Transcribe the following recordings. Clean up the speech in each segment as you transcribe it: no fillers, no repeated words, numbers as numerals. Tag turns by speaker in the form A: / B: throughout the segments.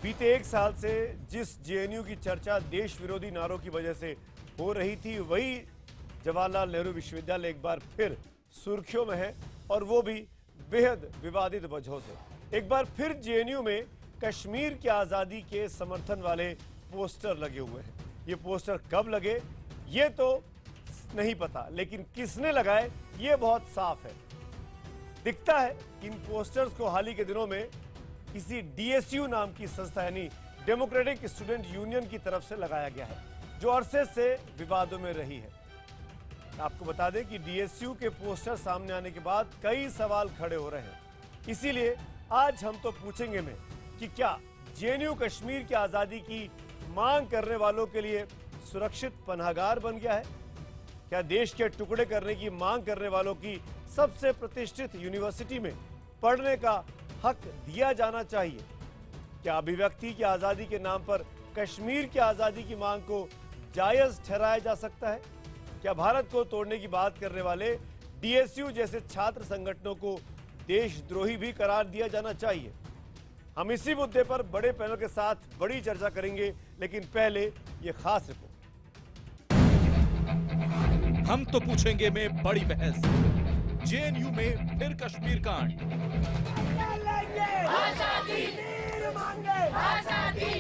A: बीते एक साल से जिस जेएनयू की चर्चा देश विरोधी नारों की वजह से हो रही थी, वही जवाहरलाल नेहरू विश्वविद्यालय एक बार फिर सुर्खियों में है, और वो भी बेहद विवादित वजहों से। एक बार फिर जेएनयू में कश्मीर की आजादी के समर्थन वाले पोस्टर लगे हुए हैं। ये पोस्टर कब लगे ये तो नहीं पता, लेकिन किसने लगाए ये बहुत साफ है। दिखता है कि इन पोस्टर्स को हाल ही के दिनों में किसी डीएसयू नाम की संस्था यानी डेमोक्रेटिक स्टूडेंट यूनियन की तरफ से लगाया गया है, जो अरसे से विवादों में रही है। आपको बता दें कि डीएसयू के पोस्टर सामने आने के बाद कई सवाल खड़े हो रहे हैं। इसीलिए आज हम तो पूछेंगे में कि क्या जेएनयू कश्मीर की आजादी की मांग करने वालों के लिए सुरक्षित पनाहगार बन गया है? क्या देश के टुकड़े करने की मांग करने वालों की सबसे प्रतिष्ठित यूनिवर्सिटी में पढ़ने का हक दिया जाना चाहिए? क्या अभिव्यक्ति की आजादी के नाम पर कश्मीर की आजादी की मांग को जायज ठहराया जा सकता है? क्या भारत को तोड़ने की बात करने वाले डीएसयू जैसे छात्र संगठनों को देशद्रोही भी करार दिया जाना चाहिए? हम इसी मुद्दे पर बड़े पैनल के साथ बड़ी चर्चा करेंगे, लेकिन पहले ये खास रिपोर्ट।
B: हम तो पूछेंगे में बड़ी बहस, जेएनयू में फिर कश्मीर कांड।
C: आजादी मांगे, आजादी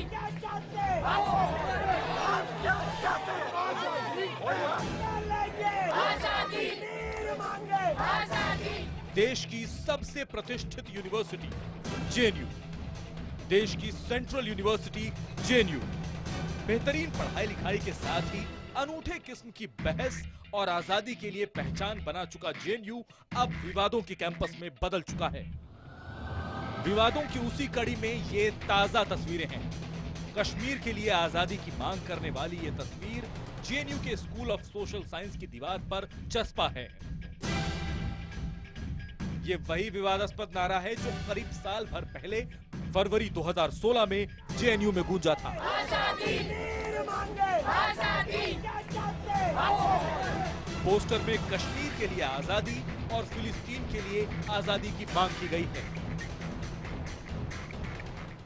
C: आजादी मांगे, आजादी।
B: देश की सबसे प्रतिष्ठित यूनिवर्सिटी जेएनयू, देश की सेंट्रल यूनिवर्सिटी जेएनयू, बेहतरीन पढ़ाई लिखाई के साथ ही अनूठे किस्म की बहस और आजादी के लिए पहचान बना चुका जेएनयू अब विवादों के कैंपस में बदल चुका है। विवादों की उसी कड़ी में ये ताजा तस्वीरें हैं। कश्मीर के लिए आजादी की मांग करने वाली ये तस्वीर जेएनयू के स्कूल ऑफ सोशल साइंस की दीवार पर चस्पा है। ये वही विवादास्पद नारा है जो करीब साल भर पहले फरवरी 2016 में जेएनयू में गूंजा था।
C: आजादी मांगे, आजादी।
B: पोस्टर में कश्मीर के लिए आजादी और फिलिस्तीन के लिए आजादी की मांग की गई है।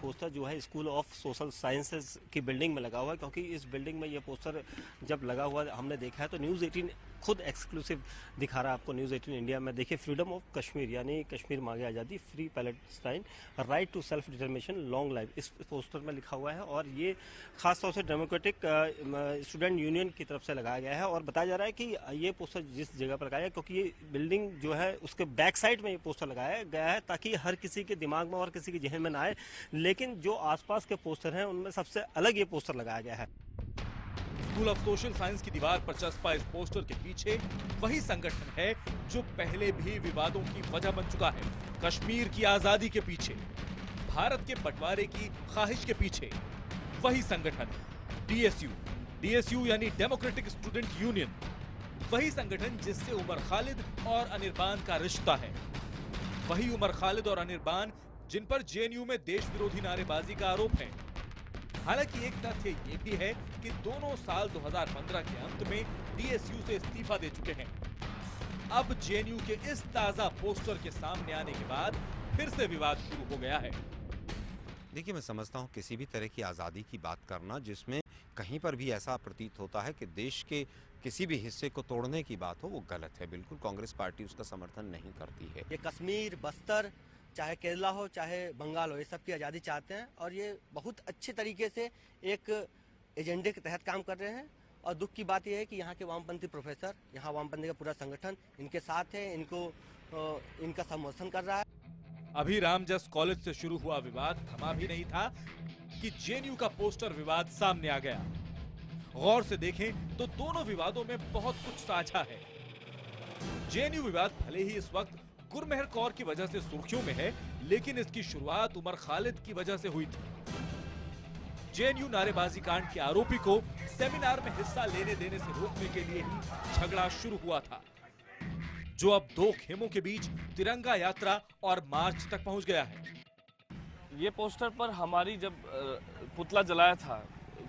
D: पोस्टर जो है स्कूल ऑफ सोशल साइंसेज की बिल्डिंग में लगा हुआ है, क्योंकि इस बिल्डिंग में ये पोस्टर जब लगा हुआ हमने देखा है तो न्यूज़ 18 खुद एक्सक्लूसिव दिखा रहा है आपको। न्यूज़ 18 इंडिया में देखिए, फ्रीडम ऑफ कश्मीर यानी कश्मीर मांगे आज़ादी, free Palestine, right to self determination, long life, इस पोस्टर में लिखा हुआ है। और ये खासतौर से डेमोक्रेटिक स्टूडेंट यूनियन की तरफ से लगाया गया है। और बताया जा रहा है कि ये पोस्टर जिस जगह पर लगाया है, क्योंकि ये बिल्डिंग जो है उसके बैक साइड में ये पोस्टर लगाया गया है ताकि हर किसी के दिमाग में और किसी के जहन में ना आए। लेकिन जो आसपास के पोस्टर हैं उनमें सबसे अलग ये पोस्टर लगाया गया है।
B: स्कूल ऑफ सोशल साइंस की दीवार पर चस्पा इस पोस्टर के पीछे वही संगठन है जो पहले भी विवादों की वजह बन चुका है। कश्मीर की आजादी के पीछे, भारत के बंटवारे की ख्वाहिश के पीछे वही संगठन डीएसयू, डीएसयू यानी डेमोक्रेटिक स्टूडेंट यूनियन, वही संगठन जिससे उमर खालिद और अनिरबान का रिश्ता है। वही उमर खालिद और अनिरबान जिन पर जेएनयू में देश विरोधी नारेबाजी का आरोप है। हालांकि एक तथ्य ये भी है कि दोनों साल 2015 के अंत में डीएसयू से इस्तीफा दे चुके हैं। अब जेएनयू के इस ताजा पोस्टर के सामने आने के बाद फिर से विवाद शुरू हो गया है।
E: देखिए, मैं समझता हूँ किसी भी तरह की आज़ादी की बात करना जिसमें कहीं पर भी ऐसा प्रतीत होता है कि देश के किसी भी हिस्से को तोड़ने की बात हो, वो गलत है। बिल्कुल कांग्रेस पार्टी उसका समर्थन नहीं करती है।
F: ये कश्मीर, बस्तर, चाहे केरला हो चाहे बंगाल हो, ये सब की आज़ादी चाहते हैं और ये बहुत अच्छे तरीके से एक एजेंडे के तहत काम कर रहे हैं। और दुख की बात यह है कि यहाँ के वामपंथी प्रोफेसर, यहाँ वामपंथी का पूरा संगठन इनके साथ है, इनका समर्थन कर रहा है।
B: अभी रामजस कॉलेज से शुरू हुआ विवाद थमा भी नहीं था कि जेएनयू का पोस्टर विवाद सामने आ गया। गौर से देखें तो दोनों विवादों में बहुत कुछ साझा है। जेएनयू विवाद भले ही इस वक्त गुरमेहर कौर की वजह से सुर्खियों में है, लेकिन इसकी शुरुआत उमर खालिद की वजह से हुई थी। जेएनयू नारेबाजी कांड के आरोपी को सेमिनार में हिस्सा लेने देने से रोकने के लिए ही झगड़ा शुरू हुआ था, जो अब दो खेमों के बीच तिरंगा यात्रा और मार्च तक पहुंच गया है।
G: ये पोस्टर पर हमारी जब पुतला जलाया था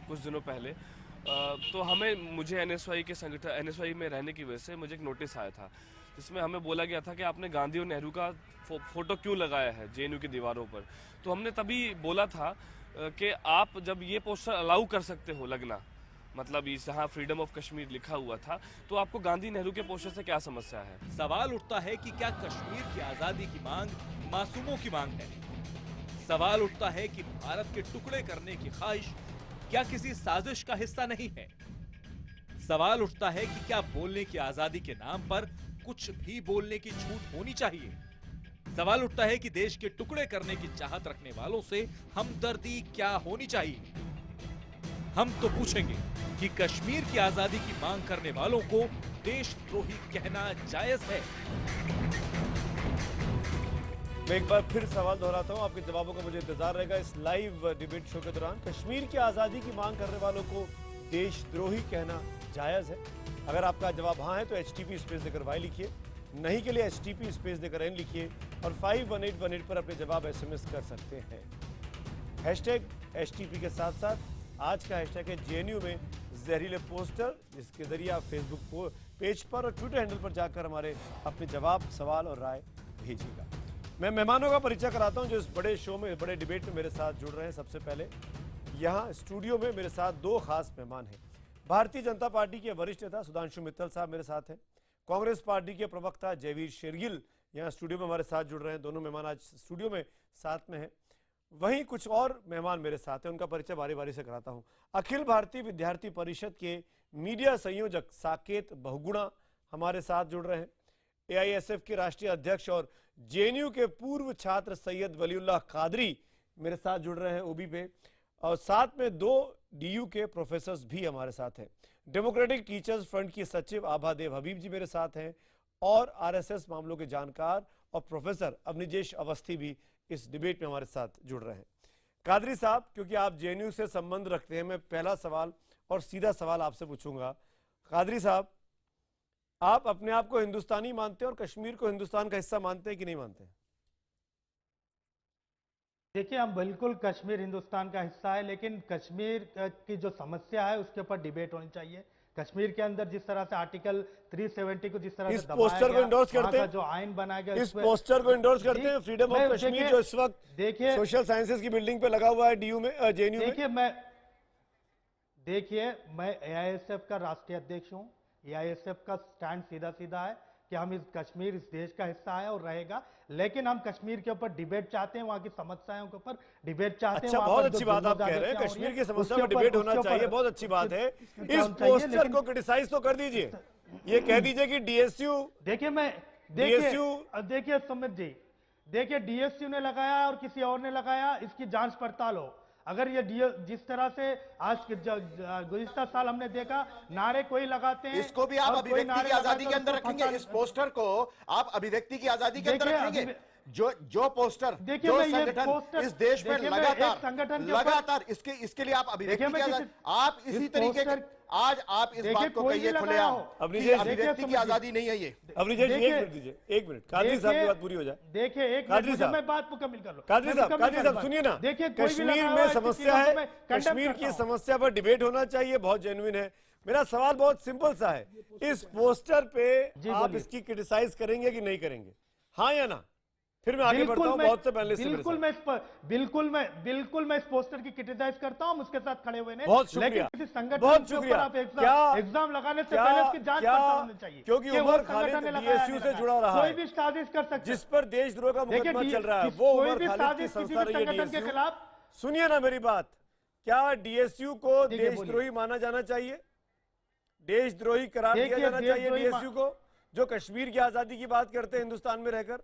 G: कुछ दिनों पहले, तो मुझे एनएसवाई के संगठन, एनएसवाई में रहने की वजह से मुझे एक नोटिस आया था जिसमें हमें बोला गया था कि आपने गांधी और नेहरू का फोटो क्यों लगाया है जेएनयू की दीवारों पर। तो हमने तभी बोला था कि आप जब ये पोस्टर अलाउ कर सकते हो लगना, मतलब इस जहाँ फ्रीडम ऑफ कश्मीर लिखा हुआ था, तो आपको गांधी नेहरू के पोस्टर से क्या समस्या है?
B: सवाल उठता है कि क्या कश्मीर की आजादी की मांग मासूमों की मांग है? सवाल उठता है कि भारत के टुकड़े करने की ख्वाहिश क्या किसी साजिश का हिस्सा नहीं है? सवाल उठता है कि क्या बोलने की आजादी के नाम पर कुछ भी बोलने की छूट होनी चाहिए? सवाल उठता है कि देश के टुकड़े करने की चाहत रखने वालों से हमदर्दी क्या होनी चाहिए? हम तो पूछेंगे कि कश्मीर की आजादी की मांग करने वालों को देशद्रोही कहना जायज है?
A: मैं एक बार फिर सवाल दोहराता हूं, आपके जवाबों का मुझे इंतजार रहेगा इस लाइव डिबेट शो के दौरान। कश्मीर की आजादी की मांग करने वालों को देशद्रोही कहना जायज है? अगर आपका जवाब हाँ है तो HTP स्पेस देकर वाई लिखिए, नहीं के लिए HTP स्पेस देकर N लिखिए और 51818 पर अपने जवाब SMS कर सकते हैं। हैशटैग HTP के साथ साथ आज का हैशटैग है JNU में जहरीले पोस्टर, जिसके जरिए आप फेसबुक पेज पर और ट्विटर हैंडल पर जाकर हमारे अपने जवाब, सवाल और राय भेजिएगा। मैं मेहमानों का परिचय कराता हूं जो इस बड़े शो में, बड़े डिबेट में मेरे साथ जुड़ रहे हैं। सबसे पहले यहाँ स्टूडियो में मेरे साथ दो खास मेहमान हैं। भारतीय जनता पार्टी के वरिष्ठ नेता सुधांशु मित्तल साहब मेरे साथ हैं। कांग्रेस पार्टी के प्रवक्ता जयवीर शेरगिल यहाँ स्टूडियो में हमारे साथ जुड़ रहे हैं। दोनों मेहमान आज स्टूडियो में साथ में हैं। वहीं कुछ और मेहमान मेरे साथ हैं, उनका परिचय बारी बारी से कराता हूं। अखिल भारतीय विद्यार्थी परिषद के मीडिया संयोजक साकेत बहुगुणा हमारे साथ जुड़ रहे हैं। AISF के राष्ट्रीय अध्यक्ष और JNU के पूर्व छात्र सैयद वलीउल्लाह कादरी मेरे साथ जुड़ रहे हैं OB पे, और साथ में 2 DU के प्रोफेसर भी हमारे साथ हैं। डेमोक्रेटिक टीचर्स फ्रंट की सचिव आभा देव हबीब जी मेरे साथ हैं और RSS मामलों के जानकार और प्रोफेसर अवनिजेश अवस्थी भी इस डिबेट में हमारे साथ जुड़ रहे हैं। कादरी साहब, क्योंकि आप JNU से संबंध रखते हैं, मैं पहला सवाल और सीधा सवाल आपसे पूछूंगा। कादरी साहब, आप अपने आप को हिंदुस्तानी मानते हैं और कश्मीर को हिंदुस्तान का हिस्सा मानते हैं कि नहीं मानते हैं?
H: देखिए, हम बिल्कुल कश्मीर हिंदुस्तान का हिस्सा है, लेकिन कश्मीर की जो समस्या है उसके ऊपर डिबेट होनी चाहिए। कश्मीर के अंदर जिस तरह से आर्टिकल 370 को जिस तरह
A: इस
H: से दबाया
A: पोस्टर को
H: गया,
A: इंडोर्स
H: वहाँ
A: करते
H: का
A: हैं,
H: जो आइन बनाया गया,
A: इस पोस्टर को इंडोर्स करते हैं फ्रीडम ऑफ कश्मीर जो इस वक्त
H: देखिए
A: सोशल साइंसेज की बिल्डिंग पे लगा हुआ है DU में, JNU में।
H: देखिए मैं AISF का राष्ट्रीय अध्यक्ष हूँ। AISF का स्टैंड सीधा सीधा है कि हम इस कश्मीर इस देश का हिस्सा है और रहेगा, लेकिन हम कश्मीर के ऊपर डिबेट चाहते हैं, वहाँ की समस्याओं के ऊपर डिबेट चाहते हैं।
A: अच्छा, बहुत अच्छी बात आप कह रहे हैं, कश्मीर की समस्या पर डिबेट होना चाहिए, बहुत अच्छी बात है। इस पोस्टर को क्रिटिसाइज तो कर दीजिए, ये कह दीजिए कि DSU,
H: देखिए सुमित जी, देखिए DSU ने लगाया और किसी और ने लगाया, इसकी जांच पड़ताल हो। अगर ये जिस तरह से आज गुज़िश्ता साल हमने देखा नारे कोई लगाते हैं,
I: इसको भी आप अभिव्यक्ति की आजादी के अंदर रखेंगे? इस पोस्टर को आप अभिव्यक्ति की आजादी के अंदर रखेंगे? जो पोस्टर, जो संगठन इस देश में लगातार इसके लिए आप अभिव्यक्ति की आजादी, आप इसी तरीके आज आप इस बात को कहिए खुलेआम कि अभिव्यक्ति की आजादी नहीं है ये।
A: अवनिजेश, 1 मिनट दीजिए, 1 मिनट, कादरी साहब की बात पूरी हो जाए।
H: देखिए, एक
A: कादरी साहब,
H: मैं बात मुकम्मल कर लो।
A: कादरी साहब सुनिए ना,
H: देखिए
A: कश्मीर में समस्या है, कश्मीर की समस्या पर डिबेट होना चाहिए, बहुत जेन्युइन है। मेरा सवाल बहुत सिंपल सा है, इस पोस्टर पे आप इसकी क्रिटिसाइज करेंगे कि नहीं करेंगे, हाँ या ना? फिर मैं आगे बढ़ता हूं, बहुत से पैनलिस्ट
H: बिल्कुल मैं इस पोस्टर की क्रिटिसाइज करता हूं, उसके साथ खड़े हुए हैं।
A: बहुत शुक्रिया,
H: किसी संगठन
A: बहुत
H: के ऊपर
A: शुक्रिया।
H: आप एग्जाम लगाने से
A: क्या,
H: पहले उसकी जांच पड़ताल होनी चाहिए,
A: क्योंकि उमर खालिद DSU से जुड़ा रहा है,
H: कोई भी साजिश कर सकता है,
A: जिस पर देशद्रोह का मुकदमा चल रहा है, वो उमर खालिद की संस्था रही है DSU। सुनिए ना मेरी बात, क्या DSU को देशद्रोही माना जाना चाहिए? देशद्रोही करार दिया जाना चाहिए DSU को, जो कश्मीर की आजादी की बात करते हैं हिंदुस्तान में रहकर?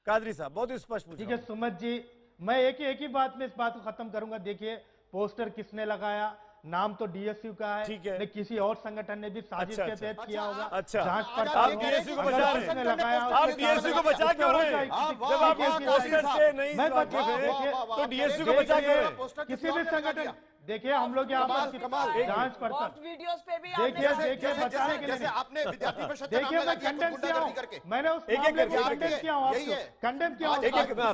A: कादरी साहब, बहुत स्पष्ट पूछा।
H: ठीक है सुमित जी, मैं एक ही बात में इस बात को खत्म करूंगा। देखिए, पोस्टर किसने लगाया, नाम तो DSU का है,
A: ठीक है,
H: किसी और संगठन ने भी साजिश के तहत किया होगा।
A: अच्छा,
H: जांच
A: आप DSU को बचा रहे हैं, आप DSU को बचा क्यों रहे हैं? जब आप इस पोस्टर से नहीं वाकिफ हैं, तो DSU को बचा क्यों रहे हैं?
H: किसी भी संगठन, देखिए हम लोग यहाँ पर जांच पड़ताल,
C: वीडियोस पे भी
H: देखिए बचाने के लिए,
I: जैसे आपने विद्यार्थी परिषद
H: देखिए मैं कंडेम किया हूँ, मैंने उस मामले को कंडेम किया हूँ, कंडेम किया हूँ।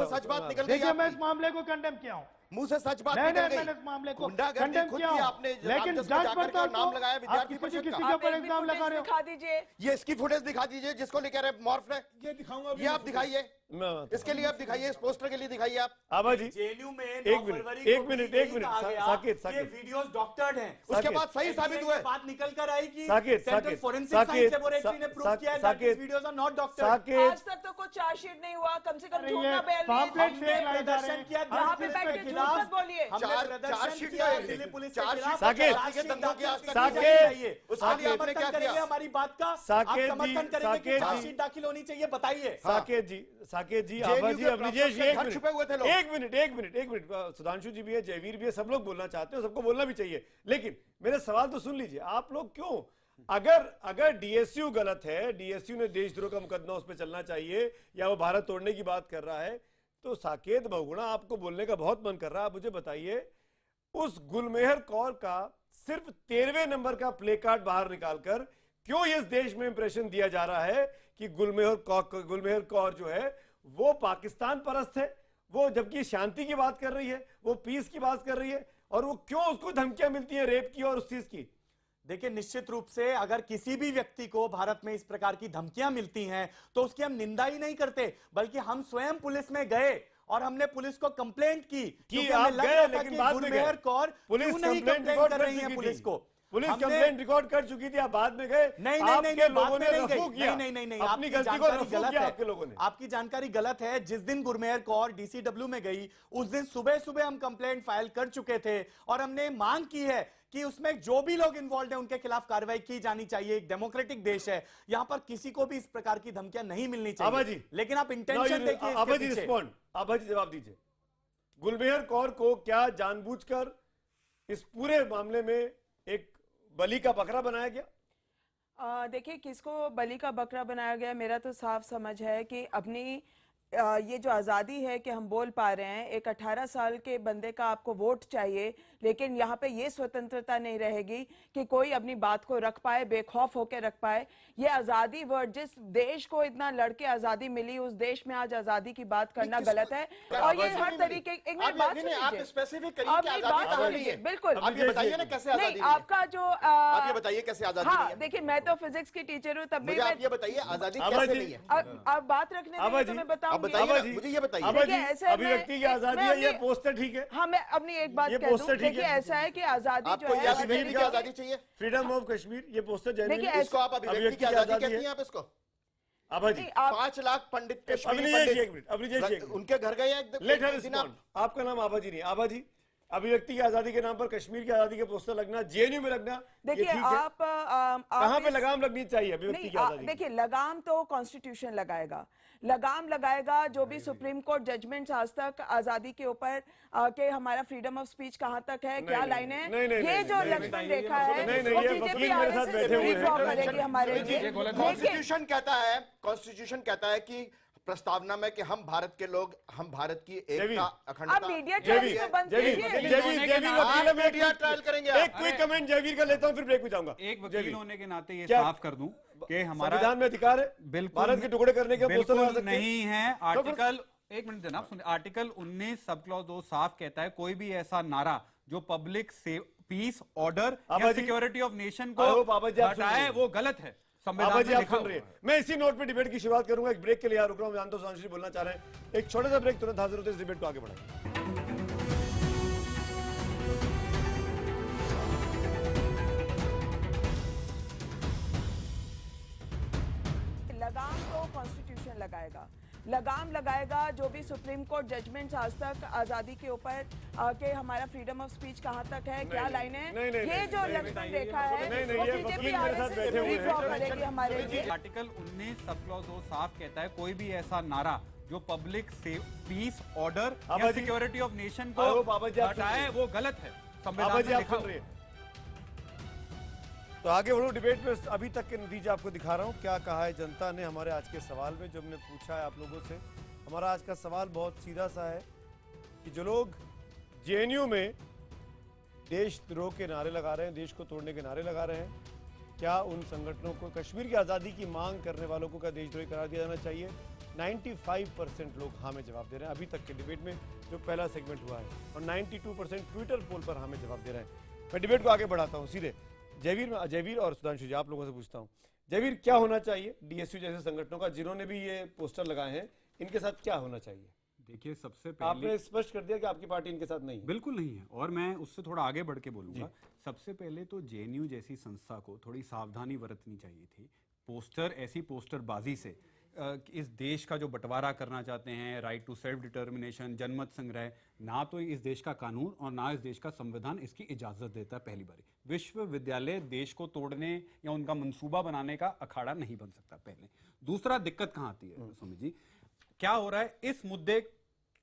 I: सच बात निकल गई।
H: देखिए मैं इस मामले को कंडेम किया हूँ,
I: मुंह से सच बात
H: नहीं,
I: निकल
H: मैंने
I: गई।
H: इस मामले को
I: गुंडागर्दी
H: condemn
I: खुद
H: किया
I: की
H: हूं।
I: आपने
H: लेकिन
I: रामदास को
H: जांच
I: जाकर के
H: पड़ताल
I: नाम
H: तो
I: लगाया
H: आप
I: विद्यार्थी
H: किसी
I: परिषद
H: के
I: का।
H: ऊपर इल्जाम लगा रहे हो।
C: दिखा दीजिए।
I: ये इसकी फुटेज दिखा दीजिए जिसको लेकर रहे मॉर्फ ने,
A: ये दिखाऊंगा
I: ये आप दिखाइए, इसके लिए आप दिखाइए, इस पोस्टर के लिए दिखाइए आप।
A: आभा जी
J: जेएनयू में
A: एक मिनट साकेत
J: ये वीडियोस डॉक्टर्ड हैं।
I: उसके बाद सही साबित हुए।
J: बात निकल कर आई कि
A: Saket,
J: central
A: Saket,
J: forensic
A: Saket,
J: science laboratory ने प्रूव किया है that
A: Saket,
J: videos are not doctored.
A: Saket
C: आज तक तो कुछ चार्जशीट नहीं हुआ, कम से कम
H: अरे
C: झूठ
H: ये
C: ना बयान
H: पॉम्पलेट
C: दीजिए।
H: फेक लाई जा रहे
J: प्रदर्शन
H: हैं।
J: किया
C: यहाँ पे बैठ के झूठ मत बोलिए।
I: चार्जशीट
J: दिल्ली पुलिस के खिलाफ
A: साकेत,
I: उसके लिए आपने क्या किया?
J: हमारी बात का
A: साकेत
J: आप समर्थन
A: जी,
J: करेंगे कि
A: साकेत
J: चार्जशीट
A: जी।
J: दाखिल होनी चाहिए, बताइए।
A: साकेत जी,
I: JNU
A: आभा जी,
I: के
A: अभिजेश जी,
I: प्रोफेसर घर छुपे हुए थे लोग।
A: एक मिनट, सुधांशु जी भी है, जयवीर भी है, सब लोग बोलना चाहते हैं, सबको बोलना भी चाहिए, लेकिन मेरे सवाल तो सुन लीजिए। आप लोग क्यों, अगर डीएसयू गलत है, डीएसयू ने देशद्रोह का मुकदमा उस पर चलना चाहिए, या वो भारत तोड़ने की बात कर रहा है, तो साकेत बहुगुणा आपको बोलने का बहुत मन कर रहा है। आप मुझे बताइए, उस गुलमेहर कौर का सिर्फ 13वें नंबर का प्ले कार्ड बाहर निकालकर क्यों इस देश में इंप्रेशन दिया जा रहा है कि गुलमेहर कौर जो है वो पाकिस्तान परस्त है, वो जबकि शांति की बात कर रही है, वो पीस की बात कर रही है, और वो क्यों उसको धमकियां मिलती हैं रेप की और उस चीज की?
J: देखिए, निश्चित रूप से अगर किसी भी व्यक्ति को भारत में इस प्रकार की धमकियां मिलती हैं तो उसकी हम निंदा ही नहीं करते, बल्कि हम स्वयं पुलिस में गए और हमने पुलिस को कंप्लेंट की
A: कि
J: हमें
A: आप
J: लग
A: गए,
J: रहा था
A: लेकिन
J: कि
A: बाद में
J: गुलमेहर
A: गए।
J: कौर
A: पुलिस
J: क्यों नहीं
A: कंप्लेंट
J: कंप्लेंट
A: रिकॉर्ड
J: कर
A: कर
J: रही है
A: चुकी
J: पुलिस
A: थी।
J: को।
A: पुलिस
J: हमने-
A: कंप्लेंट रिकॉर्ड कर चुकी थी, आप बाद में गए।
J: नहीं,
A: आपके लोगों ने
J: नहीं,
A: रफू किया।
J: नहीं,
A: अपनी
J: आपकी
A: गलती को
J: जानकारी
A: रफू
J: गलत
A: किया
J: है।
A: आपके लोगों ने।
J: आपकी जानकारी गलत है। जिस दिन गुरमेहर कौर डीसीडब्ल्यू में गई, उस दिन सुबह सुबह हम कंप्लेंट फाइल कर चुके थे और हमने मांग की है कि उसमें जो भी लोग इन्वॉल्व हैं उनके खिलाफ कार्रवाई की जानी चाहिए। एक डेमोक्रेटिक देश है, यहां पर किसी को भी इस प्रकार की धमकियां नहीं मिलनी
A: आभा
J: चाहिए।
A: जी,
J: लेकिन आप इंटेंशन देखिए।
A: आभा जी रिस्पॉन्ड, आभा जी जवाब दीजिए। गुलमेहर कौर को क्या जानबूझकर इस पूरे मामले में एक बलि का बकरा बनाया गया?
C: देखिए, किसको बलि का बकरा बनाया गया, मेरा तो साफ समझ है कि अपनी ये जो आज़ादी है कि हम बोल पा रहे हैं, एक 18 साल के बंदे का आपको वोट चाहिए, लेकिन यहाँ पे ये स्वतंत्रता नहीं रहेगी कि कोई अपनी बात को रख पाए, बेखौफ होकर रख पाए। ये आज़ादी वर्ड, जिस देश को इतना लड़के आज़ादी मिली, उस देश में आज आज़ादी की बात करना गलत है। और ये हर तरीके एक मिनट बात सुन
I: आप
C: लीजिए।
I: स्पेसिफिक
C: आप
I: करिए
C: मेरी
I: कि
C: बात
I: आजादी
C: सुन
I: कहाँ
C: लीजिए,
I: है?
C: बिल्कुल।
I: आप ये बताइए ना कैसे आजादी
C: नहीं,
I: नहीं है?
C: आपका जो
I: आप ये बताइए कैसे आजादी नहीं
C: हाँ,
I: है?
C: देखिए, मैं तो फिजिक्स की टीचर हूँ, तब भी
I: मुझे आप ये बताइए आजादी
A: आभा
I: कैसे
A: जी,
I: नहीं है?
C: अब बात रखने दीजिए तो मैं
I: आप
C: बताऊंगी।
I: बताइए ना, मुझे ये बताइए।
A: आभा जी,
C: देखिए, ऐसे
A: अभिव्यक्ति की
C: मैं-
A: आजादी
C: मैं
A: है, ये
C: अपनी-
A: पोस्टर ठीक है।
C: हाँ, मैं अपनी एक बात
A: ये
C: कह दूं।
A: पोस्टर ठीक
C: देखिए,
A: है।
C: ऐसा है कि आजादी
I: आपको
C: जो
I: ये
C: है हर
I: अभिव्यक्ति की
C: तरीके
I: आजादी चाहिए?
A: फ्रीडम ऑफ कश्मीर, ये पोस्टर
C: देखिए,
A: जेन्युइन
I: इसको आप अभिव्यक्ति की आजादी कहती हैं आप इसको?
A: आभा जी,
C: नहीं, आप
I: 5 लाख पंडित कश्मीरी
A: अभिनय जी एक
I: पंडित
A: मिनट, अभिनय जी एक मिनट,
I: उनके घर गए
A: लेट हर
I: एक दिन आप
A: रिस्पॉन्ड। आपका नाम आभा जी नहीं, आभा जी, अभिव्यक्ति की आजादी के नाम पर कश्मीर की आजादी के पोस्टर लगना, जेएनयू में लगना, ये
C: देखिए,
A: ठीक है?
C: आप
A: कहां पे
C: इस-
A: लगाम लगनी चाहिए अभिव्यक्ति
C: नहीं,
A: की आजादी की?
C: देखिए, लगाम तो कॉन्स्टिट्यूशन लगाएगा, लगाम लगाएगा जो भी सुप्रीम कोर्ट जजमेंट्स आज तक आजादी के ऊपर कि हमारा फ्रीडम ऑफ स्पीच कहां तक है, क्या लाइन है, ये जो लक्ष्मण रेखा है,
A: नहीं,
C: वो
A: ये
C: बीजेपी
A: वकील मेरे साथ बैठे हुए हैं।
C: ड्रॉ करेगी हमारे लिए। लेकिन
I: कॉन्स्टिट्यूशन कहता है कि प्रस्तावना में कि हम भारत के लोग, हम भारत की एकता
C: अब
I: अखंडता।
C: मीडिया ट्रायल तो बंद कीजिए।
A: जयवीर वकील है, मैं
I: मीडिया ट्रायल करेंगे आप।
A: एक क्विक कमेंट जयवीर का लेता हूं, फिर ब्रेक में जाऊंगा।
K: एक वकील होने के नाते ये
A: क्या-
K: साफ कर दूं कि हमारा
A: संविधान में अधिकार है
K: बिल्कुल
A: भारत के टुकड़े करने के, पोस्टर लगा
K: बिल्कुल
A: सकते हैं।
K: नहीं है।
A: तो फिर-
K: आर्टिकल एक मिनट देना, सुनिए। आर्टिकल 19 सब क्लॉज 2 साफ कहता है कोई भी ऐसा नारा जो पब्लिक से पीस, ऑर्डर
A: आभा
K: या
A: ji,
K: security of nation
A: I hope Abha ji
K: को
A: आप सुन रहे
K: हटाए,
A: हैं।
K: वो गलत है।
A: आभा
K: संविधान
A: जी
K: में
A: आप
K: लिखा
A: सुन
K: हुआ
A: रहे
K: है।
A: हैं। मैं इसी नोट पे डिबेट की शुरुआत करूंगा, एक ब्रेक के लिए रुक रहा हूं, जानता हूं सुधांशु जी बोलना चाह रहे हैं। एक छोटा सा ब्रेक, तुरंत हाजिर होते हैं, इस डिबेट को आगे बढ़ाएं।
C: लगाम तो कॉन्स्टिट्यूशन लगाएगा, लगाम लगाएगा जो भी सुप्रीम कोर्ट जजमेंट्स आज तक आजादी के ऊपर कि हमारा फ्रीडम ऑफ स्पीच कहां तक है, क्या लाइन है, ये जो लक्ष्मण रेखा है, वो
A: ये
C: बीजेपी
A: वकील मेरे साथ बैठे हुए
C: ड्रॉ
A: हैं।
C: करेगी हमारे लिए।
K: आर्टिकल 19 सब क्लॉज 2 साफ कहता है कोई भी ऐसा नारा जो पब्लिक से पीस, ऑर्डर
A: आभा
K: या
A: ji,
K: security of nation
A: I
K: को
A: hope आभा जी आप सुन रहे
K: हटाए,
A: हैं।
K: वो गलत है।
A: आभा
K: संविधान
A: जी
K: में
A: आप
K: लिखा
A: सुन
K: हुआ
A: रहे
K: है।
A: हैं। तो आगे बढ़ो डिबेट में, अभी तक के नतीजे आपको दिखा रहा हूं, क्या कहा है जनता ने हमारे आज के सवाल में, जो हमने पूछा है आप लोगों से। हमारा आज का सवाल बहुत सीधा सा है कि जो लोग जेएनयू में देशद्रोह के नारे लगा रहे हैं, देश को तोड़ने के नारे लगा रहे हैं, क्या उन संगठनों को, कश्मीर की आज़ादी की मांग करने वालों को क्या देशद्रोही करार दिया जाना चाहिए? 95% लोग हाँ में जवाब दे रहे हैं अभी तक के डिबेट में जो पहला सेगमेंट हुआ है, और 92% ट्विटर पोल पर हाँ में जवाब दे रहे हैं। मैं डिबेट को आगे बढ़ाता हूँ सीधे जयवीर और सुधांशु जी, आप लोगों से पूछता हूँ। जयवीर, क्या होना चाहिए डीएसयू जैसे संगठनों का, जिन्होंने भी ये पोस्टर लगाए हैं, इनके साथ क्या होना चाहिए?
K: देखिए, सबसे पहले
A: आपने स्पष्ट कर दिया कि आपकी पार्टी इनके साथ नहीं है।
K: बिल्कुल नहीं है, और मैं उससे थोड़ा आगे बढ़ के बोलूंगा। सबसे पहले तो जेएनयू जैसी संस्था को थोड़ी सावधानी बरतनी चाहिए थी। पोस्टर, ऐसी पोस्टरबाजी से इस देश का जो बंटवारा करना चाहते हैं, राइट टू सेल्फ डिटर्मिनेशन, जनमत संग्रह, ना तो इस देश का कानून और ना इस देश का संविधान इसकी इजाजत देता है। पहली बारी विश्वविद्यालय देश को तोड़ने या उनका मंसूबा बनाने का अखाड़ा नहीं बन सकता। पहले दूसरा, दिक्कत कहां आती है सुमित जी, क्या हो रहा है इस मुद्दे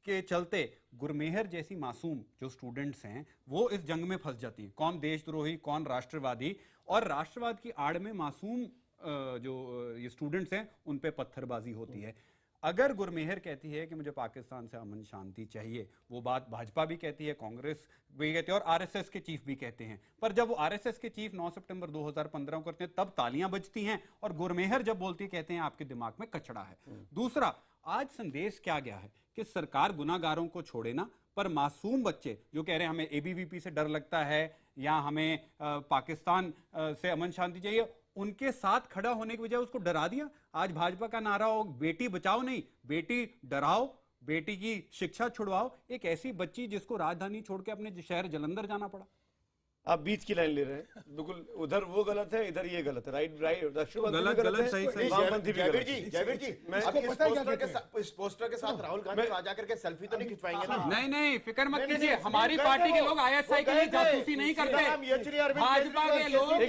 K: के चलते गुरमेहर जैसी मासूम जो स्टूडेंट्स हैं वो इस जंग में फंस जाती हैं। कौन देशद्रोही, कौन राष्ट्रवादी, और राष्ट्रवाद की आड़ में मासूम जो ये स्टूडेंट्स हैं उन पे पत्थरबाजी होती है। अगर गुरमेहर कहती है कि मुझे पाकिस्तान से अमन शांति चाहिए, वो बात भाजपा भी कहती है, कांग्रेस भी कहती है और आरएसएस के चीफ भी कहते हैं, पर जब वो आरएसएस के चीफ 9 सितंबर 2015 को करते हैं तब तालियां बजती हैं, और गुरमेहर जब बोलती है कहते हैं आपके दिमाग में कचड़ा है। दूसरा, आज संदेश क्या गया है कि सरकार गुनाहगारों को छोड़े ना, पर मासूम बच्चे जो कह रहे हैं हमें एबीवीपी से डर लगता है या हमें पाकिस्तान से अमन शांति चाहिए, उनके साथ खड़ा होने की बजाय उसको डरा दिया। आज भाजपा का नारा हो बेटी बचाओ नहीं, बेटी डराओ, बेटी की शिक्षा छुड़वाओ। एक ऐसी बच्ची जिसको राजधानी छोड़ के अपने शहर जलंधर जाना पड़ा।
A: आप बीच की लाइन ले रहे हैं, बिल्कुल उधर वो गलत है, इधर ये गलत है। राइट,
K: गलत सही
A: वामपंथी भी गलत है।
I: जयवीर जी, इस पोस्टर के साथ राहुल गांधी आ जाकर के सेल्फी तो नहीं खिंचवाएंगे ना?
K: नहीं, फिक्र मत कीजिए, हमारी पार्टी के लोग आईएसआई के लिए जासूसी नहीं करते। भाजपा के लोग सुन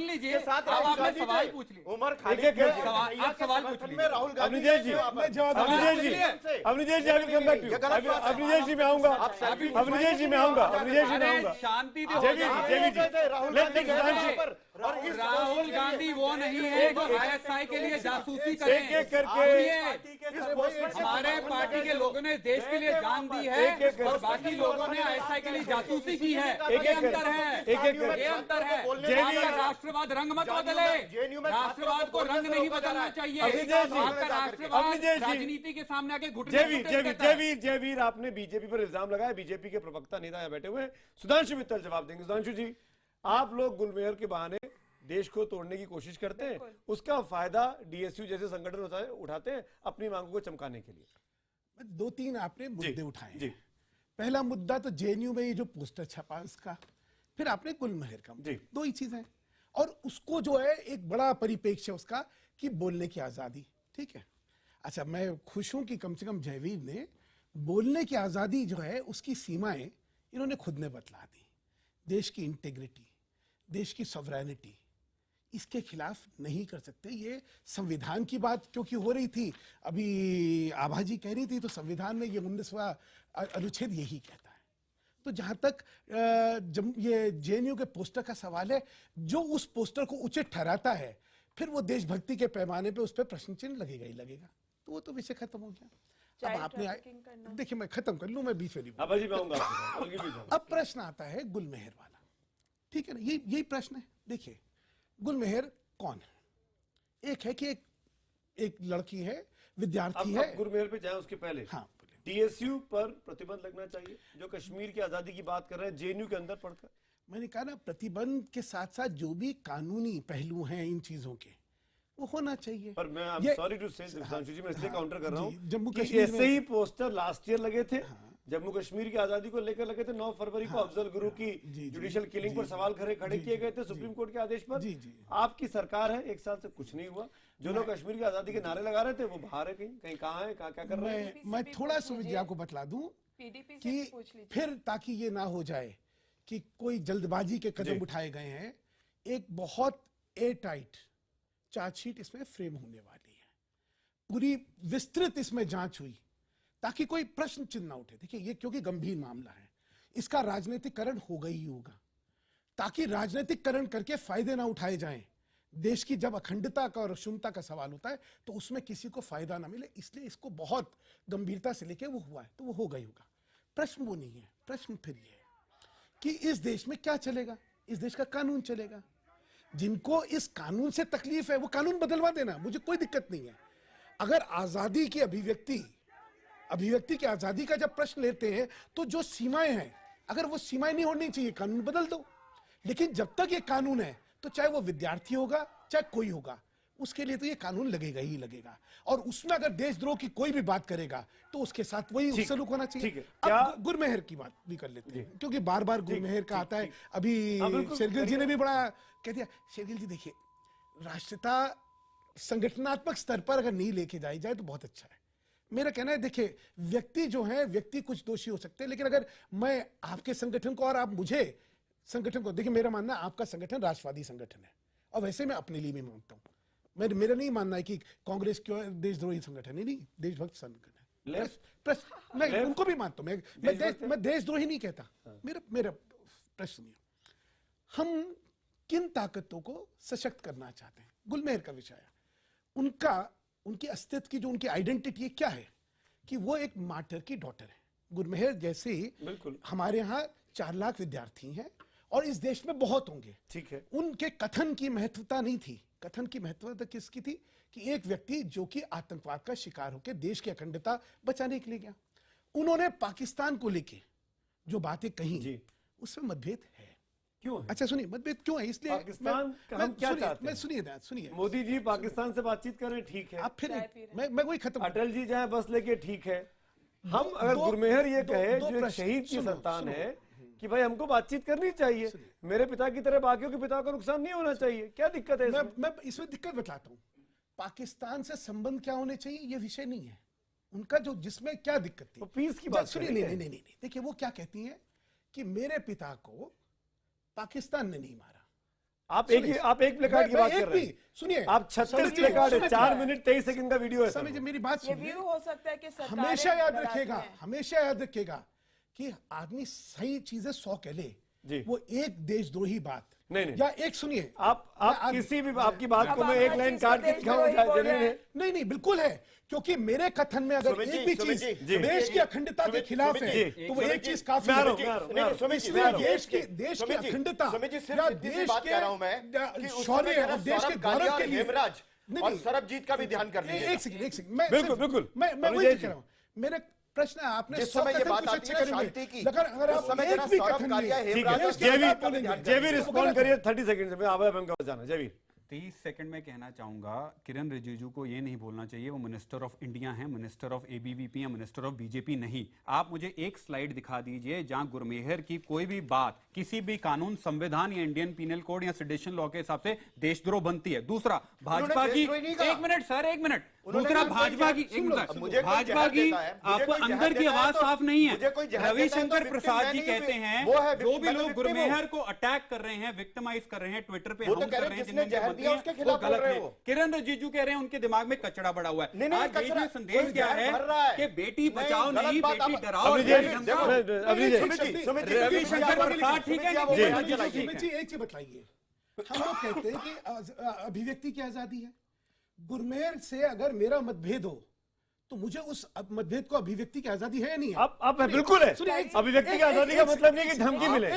K: लीजिए, अब आपने सवाल पूछ लिया,
I: उमर
K: आप सवाल पूछ लीजिए।
I: राहुल गांधी
A: अवनीश जी, अवनीश जी मैं आऊंगा, अवनीश जी मैं आऊंगा।
K: शांति
I: राहुल
K: गांधी वो नहीं है जो आईएसआई के लिए जासूसी करे।
A: एक करके
K: हमारे पार्टी के लोगों ने देश के लिए जान दी है और बाकी लोगों ने आईएसआई के लिए जासूसी की है। ये अंतर है, ये अंतर है। आपका राष्ट्रवाद रंग मत बदले, राष्ट्रवाद को रंग नहीं बदलना चाहिए। आपका राष्ट्रवाद राजनीति के सामने आके घुटने।
A: जयवीर, आपने बीजेपी पर इल्जाम लगाया, बीजेपी के प्रवक्ता नेता यहाँ बैठे हुए हैं, सुधांशु मित्तल जवाब देंगे। सुधांशु जी, आप लोग गुलमेहर के बहाने देश को तोड़ने की कोशिश करते हैं, उसका फायदा डीएसयू जैसे संगठन उठाते हैं अपनी मांगों को चमकाने के लिए।
L: 2-3 आपने मुद्दे उठाए हैं। पहला मुद्दा तो जेएनयू में ये जो पोस्टर छपा उसका, फिर आपने गुलमेहर का, दो ही चीजें हैं। और उसको जो है एक बड़ा परिप्रेक्ष्य उसका कि बोलने की आजादी, ठीक है। अच्छा, मैं खुश हूं कि कम से कम जयवीर ने बोलने की आजादी जो है उसकी सीमाएं इन्होंने खुद ने बतला दी। देश की इंटेग्रिटी, देश की सॉवरेनिटी, इसके खिलाफ नहीं कर सकते। ये संविधान की बात क्योंकि हो रही थी, अभी आभा जी कह रही थी, तो संविधान में ये 19वां अनुच्छेद यही कहता है। तो जहां तक ये जेएनयू के पोस्टर का सवाल है, जो उस पोस्टर को उचित ठहराता है फिर वो देशभक्ति के पैमाने पे उस पर प्रश्न चिन्ह लगेगा ही लगेगा। तो वो तो विषय खत्म हो गया। अब आपने देखिए, मैं खत्म कर लूं, मैं बीच में अब प्रश्न आता है गुलमेहर वाला, ठीक है ना, यही प्रश्न है। देखिए, गुलमेहर कौन है? एक है कि एक लड़की है, विद्यार्थी है।
A: गुलमेहर पे जाए उसके पहले, हाँ, डीएसयू पर प्रतिबंध लगना चाहिए, जो कश्मीर की आजादी की बात कर रहे हैं जेएनयू के अंदर पढ़कर।
L: मैंने कहा ना, प्रतिबंध के साथ साथ जो भी कानूनी पहलू हैं इन चीजों के, वो होना चाहिए।
A: पर मैं सॉरी टू से सुधांशु जी, मैं इसलिए काउंटर कर रहा हूं, जम्मू कश्मीर ऐसे ही पोस्टर लास्ट ईयर लगे थे, जम्मू कश्मीर की आजादी को लेकर लगे थे। 9 फरवरी को अफजल गुरु की जुडिशियल किलिंग पर सवाल खड़े किए गए थे सुप्रीम कोर्ट के आदेश पर। आपकी सरकार है, 1 साल से कुछ नहीं हुआ। जो लोग कश्मीर की आजादी के नारे लगा रहे थे वो बाहर है, कहीं कहाँ है, क्या कर रहे हैं।
L: मैं थोड़ा सुविधा आपको बतला दूं कि फिर, ताकि ये ना हो जाए कि कोई जल्दबाजी के कदम उठाए गए हैं, एक बहुत एयर टाइट चार्जशीट इसमें फ्रेम होने वाली है। पूरी विस्तृत इसमें जांच हुई ताकि कोई प्रश्न चिन्ह ना उठे। देखिए, ये क्योंकि गंभीर मामला है, इसका राजनीतिकरण होगा ही होगा, ताकि राजनीतिकरण करके फायदे ना उठाए जाएं। देश की जब अखंडता का और अक्षुण्णता का सवाल होता है तो उसमें किसी को फायदा ना मिले, इसलिए इसको बहुत गंभीरता से लेके वो हुआ है, तो वो होगा ही होगा। प्रश्न वो नहीं है, प्रश्न फिर ये है कि इस देश में क्या चलेगा। इस देश का कानून चलेगा। जिनको इस कानून से तकलीफ है वो कानून बदलवा देना, मुझे कोई दिक्कत नहीं है। अगर आजादी की अभिव्यक्ति की आजादी का जब प्रश्न लेते हैं तो जो सीमाएं हैं, अगर वो सीमाएं नहीं होनी चाहिए, कानून बदल दो। लेकिन जब तक ये कानून है तो चाहे वो विद्यार्थी होगा चाहे कोई होगा, उसके लिए तो ये कानून लगेगा ही लगेगा। और उसमें अगर देशद्रोह की कोई भी बात करेगा तो उसके साथ वही सलूक होना चाहिए। अब गुरमेहर की बात भी कर लेते हैं, क्योंकि बार बार गुरमेहर का आता है। अभी शेरगिल जी ने भी बड़ा कह दिया। शेरगिल जी देखिए, राष्ट्रीयता संगठनात्मक स्तर पर अगर नहीं लेके जाई जाए तो बहुत अच्छा है। मेरा कहना है, देखिए व्यक्ति जो है, व्यक्ति कुछ दोषी हो सकते हैं, लेकिन अगर मैं आपके संगठन को और आप मुझे संगठन को, देखिए मेरा मानना है आपका संगठन राष्ट्रवादी संगठन है, और वैसे मैं अपने लिए भी मानता हूं। मेरा नहीं मानना है कि कांग्रेस क्यों देशद्रोही संगठन है, नहीं, देशभक्त संगठन है। मैं उनको भी मानता हूं, मैं देशद्रोही नहीं कहता। मेरा प्रश्न सुनिए, हम किन ताकतों को सशक्त करना चाहते हैं? गुलमेहर का विषय है, उनकी अस्तित्व की जो उनकी आइडेंटिटी क्या है कि वो एक मार्टर की डॉटर है। गुरमेहर जैसे ही हमारे यहाँ 4 लाख विद्यार्थी हैं और इस देश में बहुत होंगे, ठीक है। उनके कथन की महत्वता नहीं थी। कथन की महत्वता किसकी थी कि एक व्यक्ति जो कि आतंकवाद का शिकार होकर देश की अखंडता बचाने के लिए गया। उन्होंने पाकिस्तान को लेके जो बातें कही उसमें मतभेद है। क्यों है? अच्छा सुनिए, मतभेद क्यों है? इसलिए
A: पाकिस्तान हम क्या चाहते हैं?
L: सुनिए,
A: मोदी जी पाकिस्तान से बातचीत करें, ठीक है।
L: आप फिर मैं वही खत्म,
A: अटल जी जाए बस लेके, ठीक है। हम अगर गुरमेहर ये कहे जो शहीद की संतान है कि भाई हमको बातचीत करनी चाहिए, मेरे पिता की तरह बाकियों के पिता को नुकसान नहीं होना चाहिए, क्या दिक्कत है?
L: मैं इसमें दिक्कत बताता हूँ। पाकिस्तान से संबंध क्या होने चाहिए ये विषय नहीं है उनका, जो जिसमें क्या दिक्कत थी।
A: पीस की बात
L: सुनिए, नहीं, देखिए वो क्या कहती हैं कि मेरे पिता को पाकिस्तान ने नहीं मारा। आप एक प्लेकार्ड की बात कर रहे हैं। सुनिए,
A: आप 36 प्लेकार्ड है, 4 मिनट 23 सेकंड का वीडियो है।
L: समझिए मेरी बात सुनिए।
C: हो सकता है कि
L: हमेशा याद रखेगा कि आदमी सही चीजें 100 कह ले, वो एक देशद्रोही बात
A: नहीं,
L: या एक सुनिए,
A: आप किसी भी आपकी बात को मैं एक लाइन काट के दिखाऊं,
L: नहीं बिल्कुल है, क्योंकि मेरे कथन में अगर एक भी चीज देश की अखंडता के खिलाफ है तो वो एक चीज काफी है। देश की अखंडता या देश के शौर्य और देश के गौरव के लिए
I: और सरबजीत का भी ध्यान कर लीजिए।
L: एक सेकंड,
A: बिल्कुल
L: मैं वही कह रहा हूँ। मेरा प्रश्न है, आपने
I: जिस समय ये बात आती है शांति की,
L: अगर आप एक भी कथन
A: जेवी रिस्पॉन्ड करिए 30 सेकंड से। मैं आभार बंगा जाना जेवी
K: 30 सेकंड में कहना चाहूंगा, किरण रिजिजू को ये नहीं बोलना चाहिए वो मिनिस्टर ऑफ इंडिया हैं, मिनिस्टर ऑफ एबीवीपी या मिनिस्टर ऑफ बीजेपी नहीं। आप मुझे एक स्लाइड दिखा दीजिए जहां गुरमेहर की कोई भी बात किसी भी कानून, संविधान या इंडियन पीनल कोड या सेडिशन लॉ के हिसाब से देशद्रोह बनती है। दूसरा, भाजपा की, एक मिनट सर, एक मिनट, दूसरा भाजपा की, भाजपा की आपको अंदर की आवाज साफ नहीं है। रविशंकर प्रसाद जी कहते हैं जो भी लोग गुरमेहर को अटैक कर रहे हैं, विक्टिमाइज कर रहे हैं, ट्विटर पे हम कर रहे हैं, वो गलत है। किरण रिजिजू कह रहे हैं उनके दिमाग में कचरा बड़ा हुआ है। आज ये संदेश क्या है कि बेटी बचाओ नहीं, बेटी डराओ। रविशंकर प्रसाद ठीक है,
L: एक चीज बताइए, हम लोग कहते हैं कि अभिव्यक्ति की आजादी है। गुरमेहर से अगर मेरा मतभेद हो तो मुझे उस मतभेद को अभिव्यक्ति की आजादी है या नहीं है?
A: अब बिल्कुल है। अभिव्यक्ति की आजादी का मतलब नहीं कि धमकी मिले,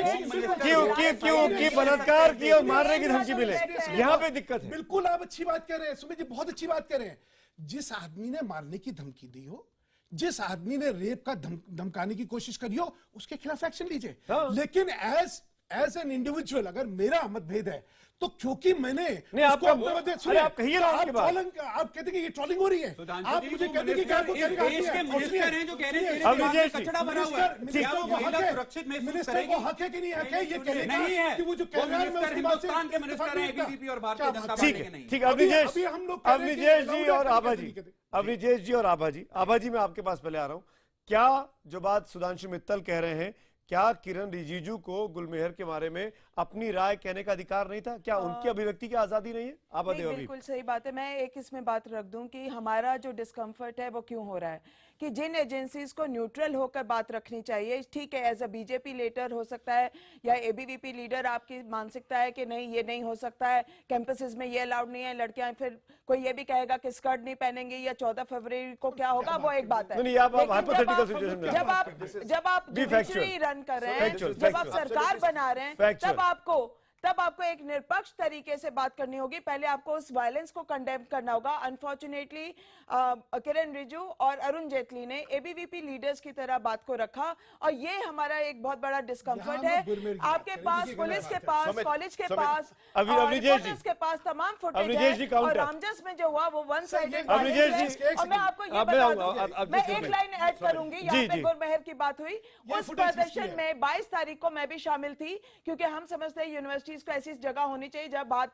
A: क्यों बलात्कार की और मारने की धमकी मिले, यहाँ पे दिक्कत है।
L: बिल्कुल आप अच्छी बात कह रहे हैं सुमित जी, बहुत अच्छी बात कह रहे हैं। जिस आदमी ने मारने की धमकी दी हो, जिस आदमी ने रेप का धमकाने की कोशिश करी हो, उसके खिलाफ एक्शन लीजिए। लेकिन एज एन इंडिविजुअल अगर मेरा मतभेद है तो क्योंकि मैंने
A: आप कहिए ना,
L: आप कहते हैं ये ट्रोलिंग हो रही है, आप मुझे कहते हैं कि क्या
K: देश के मिनिस्टर हैं जो कह रहे हैं कचरा बना हुआ है,
L: मिनिस्टर को हक है कि नहीं हक है ये कहने
K: नहीं है
L: कि वो जो कह रहा है
K: हिंदुस्तान के मिनिस्टर हैं एबीवीपी और भारतीय जनता पार्टी के नहीं।
A: ठीक है, अवनीश जी और आभा जी, मैं आपके पास पहले आ रहा हूं। क्या जो बात सुधांशु मित्तल कह रहे हैं, क्या किरण रिजिजू को गुलमेहर के बारे में अपनी राय कहने का अधिकार नहीं था? क्या उनकी अभिव्यक्ति की आजादी नहीं है? आप
C: बिल्कुल सही बात है। मैं एक इसमें बात रख दूं कि हमारा जो डिस्कम्फर्ट है वो क्यों हो रहा है कि जिन एजेंसीज को न्यूट्रल होकर बात रखनी चाहिए, ठीक है, एज अ बीजेपी लीडर हो सकता है या एबीवीपी लीडर आपकी मानसिकता है कि नहीं ये नहीं हो सकता है, कैंपसेस में ये अलाउड नहीं है, लड़कियां, फिर कोई ये भी कहेगा कि स्कर्ट नहीं पहनेंगे या 14 फरवरी को क्या होगा, वो एक बात है। जब आप जुडिशरी रन कर रहे हैं, जब आप सरकार बना रहे हैं, तब आपको तब आपको एक निष्पक्ष तरीके से बात करनी होगी। पहले आपको उस वायलेंस को कंडेम करना होगा। अनफॉर्चुनेटली किरण रिजिजू और अरुण जेटली ने एबीवीपी लीडर्स की तरह बात को रखा, और ये हमारा एक बहुत बड़ा डिस्कम्फर्ट है। आपके पास, पुलिस के पास, कॉलेज के पास, रिपोर्टर्स के पास तमाम फुटेज है, और रामजस में जो हुआ वो वन साइडेड। और मैं आपको ये बता दूं, मैं एक लाइन ऐड करूंगी। यहाँ पे गुरमेहर की बात हुई, उस प्रदर्शन में 22 तारीख को मैं भी शामिल थी, क्योंकि हम समझते हैं यूनिवर्सिटीज को ऐसी जगह होनी चाहिए जब वाद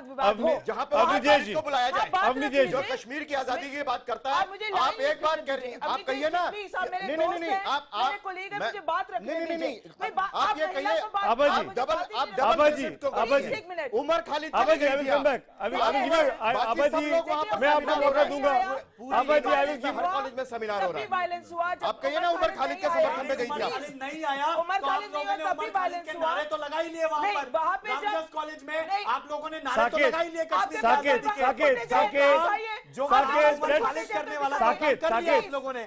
C: विवाद हो,
I: जहां पे खालिद को बुलाया जाए, जो कश्मीर की आजादी की बात करता है। आप एक बात आप कहिए ना, नहीं आप
C: मुझे बात रखने
I: नहीं आप ये कहिए, उमर खालिद
A: मैं आपको मौका दूंगा।
I: कॉलेज में सेमिनार हो रहा है,
C: वायलेंस हुआ।
I: आप कहिए ना उमर खालिद के समर्थन में गई थी आप।
J: नहीं आया,
C: उमर खालिद नहीं हुआ, तब भी वायलेंस हुआ।
J: नारे तो लगा ही लिए वहां पर, रामजस कॉलेज में आप लोगों ने नारे तो लगा ही लिए।
A: साकेत
J: जो खालिद करने वाला आप लोगों ने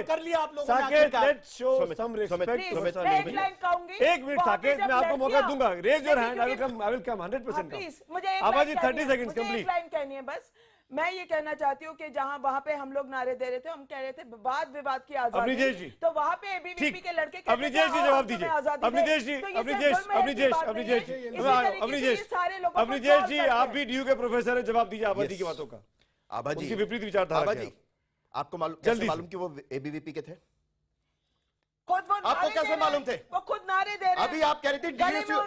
J: कर लिया। आप लोगों ने
A: लेट्स शो सम रिस्पेक्ट। एक मिनट साकेत, मैं आपको मौका दूंगा। Raise your hand, I will come 100%।
C: Please मुझे
A: आबाजी 30 सेकंड्स कंप्लीट।
C: एक लाइन कहनी है बस। मैं ये कहना चाहती हूँ कि जहाँ वहाँ पे हम लोग नारे दे रहे थे, हम कह रहे थे वाद विवाद की आजादी, तो वहाँ पे एबीवीपी के लड़के
A: अवनीश जी जवाब दीजिए। अवनीश जी आप भी ड्यू के प्रोफेसर हैं, जवाब दीजिए आबादी की बातों का।
I: आबादी
A: उनकी विपरीत विचारधारा क्या है?
I: आपको मालूम कि वो एबीवीपी के थे?
C: आपको
I: कैसे मालूम थे?
C: वो खुद नारे दे रहे।
I: अभी आप कह रही थी डीएसयू,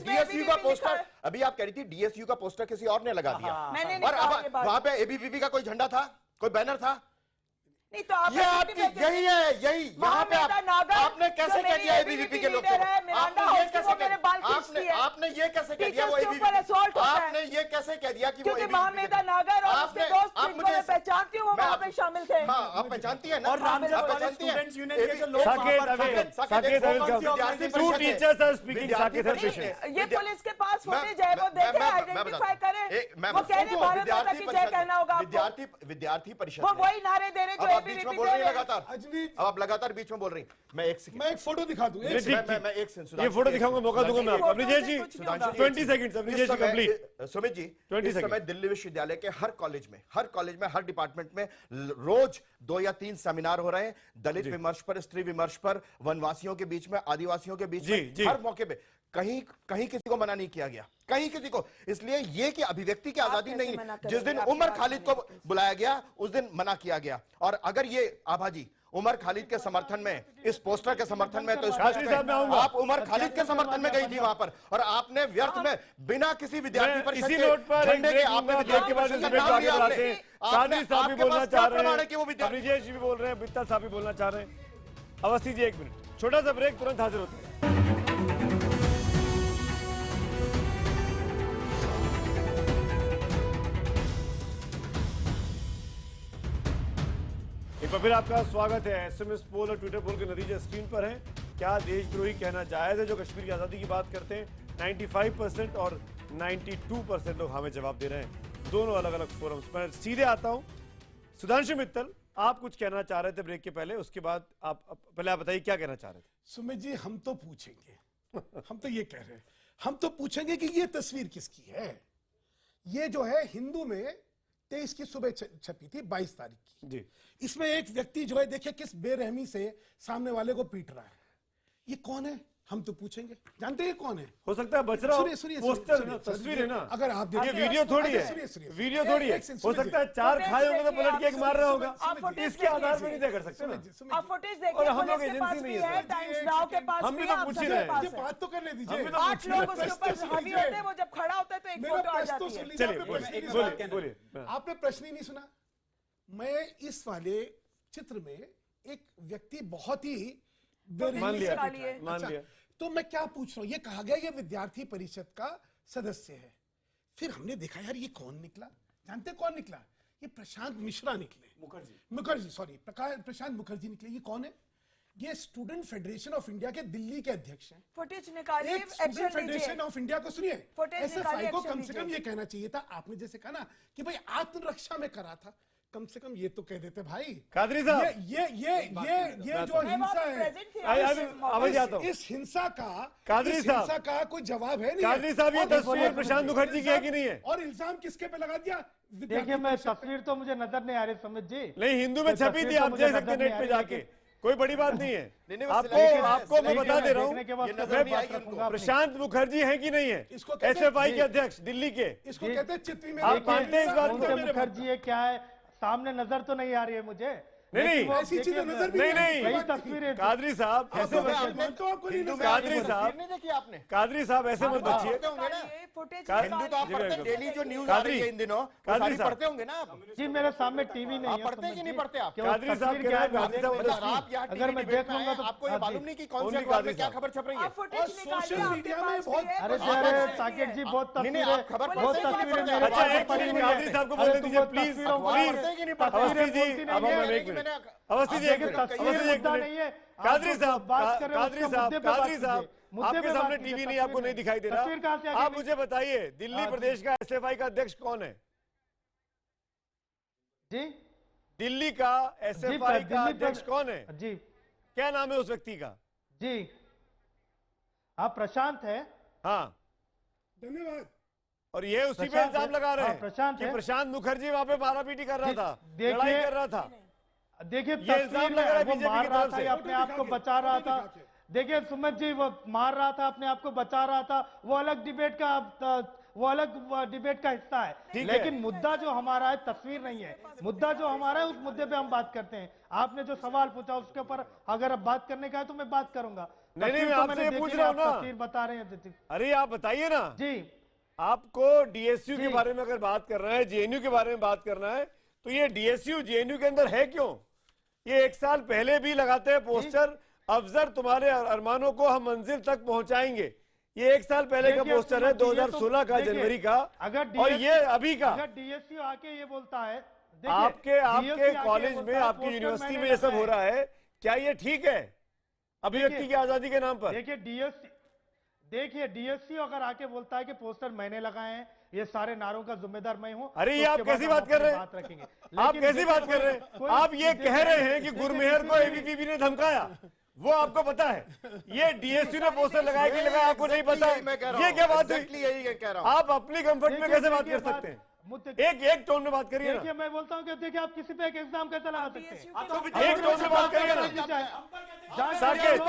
I: डीएसयू का पोस्टर, अभी आप कह रही थी डीएसयू का पोस्टर किसी और ने लगा दिया, और अब वहां पे एबीवीपी का कोई झंडा था, कोई बैनर था?
C: नहीं तो आप
I: ये आपकी यही है, यही यहाँ पे आपने कैसे कह दिया एबीवीपी के लोग को? आपने ये कैसे कह दिया वो एबीवीपी? आपने ये कैसे कह दिया कि वो एबीवीपी?
C: महामेदा नागर और उसके दोस्त
I: आप मुझे
C: पहचानती हूँ, वो वहाँ पे शामिल थे।
I: आप पहचानती है ना?
J: और रामजस कॉलेज स्टूडेंट्स यूनियन के जो लोग
A: two teachers are speaking. Saket,
C: ये पुलिस के पास फुटेज है, वो देखें, आइडेंटिफाई करें। वो कह रहे भारत माता की जय कहना होगा आपको।
I: विद्यार्थी परिषद,
C: वो वही नारे दे रहे जो
I: बीच में बोल रही है लगातार। अब आप लगातार बीच में बोल रही। मैं एक
L: फोटो दिखा दूं।
A: मैं एक ये फोटो दिखाऊंगा, मौका दूंगा मैं आपको। अवनीश जी 20 सेकंड्स। अवनीश जी कंप्लीट।
I: सुमित जी, इस समय दिल्ली विश्वविद्यालय के हर कॉलेज में, हर डिपार्टमेंट में रोज 2 या 3 सेमिनार हो रहे हैं, दलित विमर्श पर, स्त्री विमर्श पर, वनवासियों के बीच में, आदिवासियों के बीच में, हर मौके पे कहीं किसी को मना नहीं किया गया, कहीं किसी को। इसलिए ये कि अभिव्यक्ति की आजादी नहीं, जिस दिन उमर खालिद को बुलाया गया उस दिन मना किया गया। और अगर ये आभाजी उमर खालिद के समर्थन में, इस पोस्टर के समर्थन में, तो आप उमर खालिद के समर्थन में गई थी वहां पर, और आपने व्यर्थ में बिना किसी विद्यार्थी पर
A: इसी नोट पर
I: झंडे के आपने विद्यार्थी पर
A: सादी साहब भी बोलना चाह रहे हैं, अवनीश जी भी बोल रहे हैं, बित्ता साहब भी बोलना चाह रहे हैं। अवस्थी जी 1 मिनट, छोटा सा ब्रेक, तुरंत हाजिर होते हैं। एक बार फिर आपका स्वागत है। एसएमएस पोल और ट्विटर पोल के नतीजे स्क्रीन पर हैं। क्या देशद्रोही कहना जायज है जो कश्मीर की आजादी की बात करते हैं? 95% और 92% लोग हमें जवाब दे रहे हैं, दोनों अलग अलग फोरम्स पर। सीधे आता हूं, सुधांशु मित्तल, आप कुछ कहना चाह रहे थे ब्रेक के पहले, उसके बाद आप पहले आप बताइए क्या कहना चाह रहे थे।
L: सुमित जी, हम तो पूछेंगे हम तो ये कह रहे हैं, हम तो पूछेंगे कि ये तस्वीर किसकी है। ये जो है हिंदू में 23 की सुबह छपी थी, 22 तारीख की
A: जी। इसमें
L: एक व्यक्ति जो है, देखिए किस बेरहमी से सामने वाले को पीट रहा है। ये कौन है? हम तो पूछेंगे, जानते हैं कौन है?
A: हो सकता है बच रहा हो, पोस्टर है ना, तस्वीर है ना।
L: अगर आप देखिए,
A: वीडियो थोड़ी है, वीडियो थोड़ी है। हो सकता है 4 खाए होंगे तो पलट के एक मार रहा होगा, इसके आधार पर नहीं तय कर सकते ना।
C: आप फुटेज देखिए,
A: और हम लोग एजेंसी नहीं है,
C: टाइम्स नाउ के पास
A: हम भी तो पूछ ही रहे हैं।
L: बात तो करने दीजिए।
C: 8 लोग उसके ऊपर हावी होते हैं, वो जब खड़ा होता है तो एक फोटो आ जाती है।
A: चलिए बोलिए।
L: आपने प्रश्न ही नहीं सुना। मैं इस वाले चित्र में एक व्यक्ति बहुत ही
A: मान लिया।
L: तो मैं क्या पूछ रहा हूं, ये कहा गया ये विद्यार्थी परिषद का सदस्य है। फिर हमने देखा यार ये कौन निकला, जानते कौन निकला? ये प्रशांत मिश्रा निकले, मुखर्जी सॉरी, प्रशांत मुखर्जी निकले। ये कौन है? ये स्टूडेंट फेडरेशन ऑफ इंडिया के दिल्ली के अध्यक्ष हैं।
C: फुटेज निकालिए,
L: स्टूडेंट फेडरेशन ऑफ इंडिया को सुनिए, एसएफआई को कम से कम ये कहना चाहिए था, आपने जैसे कहा ना कि भाई आत्मरक्षा में करा था, कम से कम ये तो कह देते भाई।
A: कादरी साहब,
L: ये जो हिंसा है, इस हिंसा का कोई जवाब है नहीं।
A: कादरी साहब, ये तस्वीर प्रशांत मुखर्जी की है कि नहीं है?
L: और इल्जाम किसके पे लगा दिया?
H: देखिए, मैं तस्वीर तो मुझे नजर नहीं आ रही सुमित जी।
A: नहीं, हिंदू में छपी थी, आप देख सकते नेट पे जाके, कोई बड़ी बात नहीं है। आपको मैं बता दे रहा हूँ, प्रशांत मुखर्जी है कि नहीं है SFI के अध्यक्ष दिल्ली के?
L: इसको कहते हैं चित्ती में।
A: आप मानते हैं इस बात को?
H: मुखर्जी है क्या है, सामने नजर तो नहीं आ रही है मुझे।
A: नहीं,
L: ऐसी चीजें नजर भी
A: नहीं,
H: तस्वीरें
A: कादरी साहब ऐसे मत कादरी साहब ऐसे मत बचिए।
I: हिंदू तो आप पढ़ते हैं, डेली जो न्यूज आ रही है इन दिनों, कादरी साहब पढ़ते होंगे ना आप?
H: जी, मेरे सामने टीवी नहीं है।
I: आप पढ़ते हैं कि नहीं पढ़ते आप?
A: कादरी साहब कह रहे हैं, कादरी साहब
I: आप यहाँ
H: अगर मैं देख लूंगा तो
I: आपको ये मालूम नहीं कि कौन से अखबार में क्या खबर छप रही है?
L: और सोशल मीडिया में बहुत।
H: अरे साकेत जी, बहुत तस्वीरें,
I: बहुत
H: तस्वीरें।
A: अच्छा, एक मिनट कादरी साहब को बोलने दीजिए प्लीज, अवस्थी जी। अब हम एक मिनट, अवस्थी जी, कादरी साहब, आपके सामने टीवी नहीं, आपको नहीं दिखाई दे रहा। आप मुझे बताइए, दिल्ली प्रदेश का SFI का अध्यक्ष कौन है?
H: जी,
A: दिल्ली का SFI का अध्यक्ष कौन है?
H: जी,
A: क्या नाम है उस व्यक्ति का?
H: जी, आप प्रशांत है।
L: हाँ, धन्यवाद।
A: और ये उसी पे इल्जाम लगा रहे हैं
H: प्रशांत
A: कि प्रशांत मुखर्जी वहां पे मारापीटी कर रहा था, लड़ाई कर रहा था।
H: देखिए,
A: ये इल्जाम लग रहा है
H: वो
A: बीजेपी
H: मार
A: की
H: रहा
A: तरफ
H: था,
A: से।
H: अपने आप को बचा रहा था। देखिए सुमित जी, वो मार रहा था, अपने आप को बचा रहा था, वो अलग डिबेट का हिस्सा है। लेकिन मुद्दा जो हमारा है तस्वीर नहीं है, मुद्दा जो हमारा है उस मुद्दे पे हम बात करते हैं। आपने जो सवाल पूछा उसके ऊपर अगर अब बात करने का है तो मैं बात करूंगा।
A: नहीं, मैं आपसे ये पूछ रहा हूँ ना,
H: तस्वीर बता रहे हैं।
A: अरे आप बताइए ना
H: जी,
A: आपको DSU के बारे में अगर बात करना है, JNU के बारे में बात करना है, तो ये DSU JNU के अंदर है क्यों? ये 1 साल पहले भी लगाते हैं पोस्टर, अफजर तुम्हारे अरमानों को हम मंजिल तक पहुंचाएंगे। ये 1 साल पहले का पोस्टर है, 2016 का जनवरी का। और ये अभी का,
H: अगर DSU आके ये बोलता है,
A: आपके कॉलेज में, आपकी यूनिवर्सिटी में ये सब हो रहा है, क्या ये ठीक है अभिव्यक्ति की आजादी के नाम पर?
H: देखिए DSU अगर आके बोलता है कि पोस्टर मैंने लगाए हैं, ये सारे नारों का जिम्मेदार मैं हूं।
A: अरे ये आप कैसी बात कर रहे हैं? आप कैसी बात कर रहे हैं? आप ये कह रहे हैं कि गुरमेहर को ABPB ने धमकाया, वो आपको पता है? ये DSU ने पोस्टर लगाया कि लगाया, आपको नहीं पता? ये क्या बात हुई? आप अपनी कंफर्ट में कैसे बात कर सकते हैं? एक टोन में बात करिए।
H: देखिए, मैं बोलता हूँ कि देखिए, आप किसी पे एक एग्जाम कैसे लगा सकते हैं?
A: एक टोन में बात करिए ना। साकेत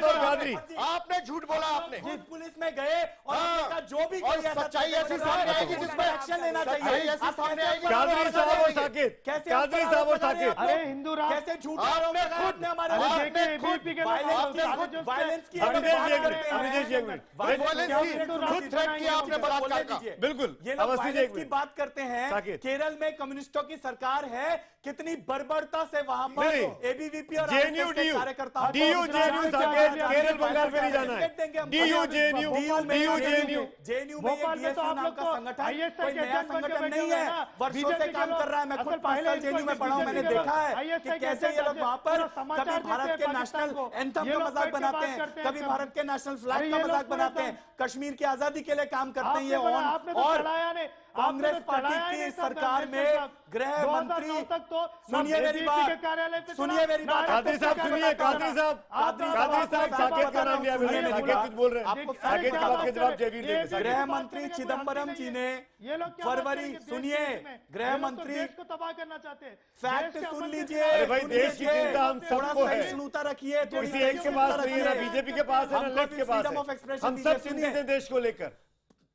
A: और कादरी,
I: आपने झूठ बोला, आपने
J: पुलिस में गए और जो भी
I: सच्चाई ऐसी सामने आएगी जिसमें एक्शन लेना चाहिए, ऐसी सामने आएगी।
A: कादरी साहब और साकेत, कादरी साहब और साकेत,
H: अरे हिंदू राष्ट्र
J: कैसे झूठ खुद ने हमारे
I: खुद थ्रेट किया आपने बलात्कार का।
A: बिल्कुल,
J: ये लोग वायलेंस की बात करते हैं। केरल में कम्युनिस्टों की सरकार है, कितनी बर्बरता से वहां पर ABVP और
A: JNU
J: कार्यकर्ता
A: DU JNU साकेत, केरल बंगाल में नहीं जाना है। DU JNU में ये
J: DSU नाम का संगठन कोई नया संगठन नहीं है, वर्षों से काम कर रहा है। मैं खुद 5 साल JNU में पढ़ा हूं, मैंने देखा है कि कैसे ये लोग वहां पर कभी भारत के नेशनल एंथम का मजाक बनाते हैं, कभी भारत के नेशनल फ्लैग का मजाक बनाते हैं, कश्मीर की आजादी के लिए काम करते हैं। ये और कांग्रेस पार्टी की सरकार में गृह मंत्री, सुनिए मेरी बात, सुनिए मेरी बात।
A: कादरी साहब सुनिए, कादरी साहब साकेत का नाम लिया मैंने, साकेत कुछ बोल रहे हैं, साकेत के बात के जवाब जयवीर देंगे।
J: गृह मंत्री चिदम्बरम जी ने फरवरी, सुनिए, गृह मंत्री
H: को तबाह करना चाहते हैं।
J: फैक्ट सुन लीजिए।
A: अरे भाई, देश की चिंता हम सबको है,
J: सहिष्णुता रखिए।
A: किसी एक के पास नहीं है, ना बीजेपी के पास है, ना लेफ्ट के पास है, हम सब चिंतित हैं देश को लेकर।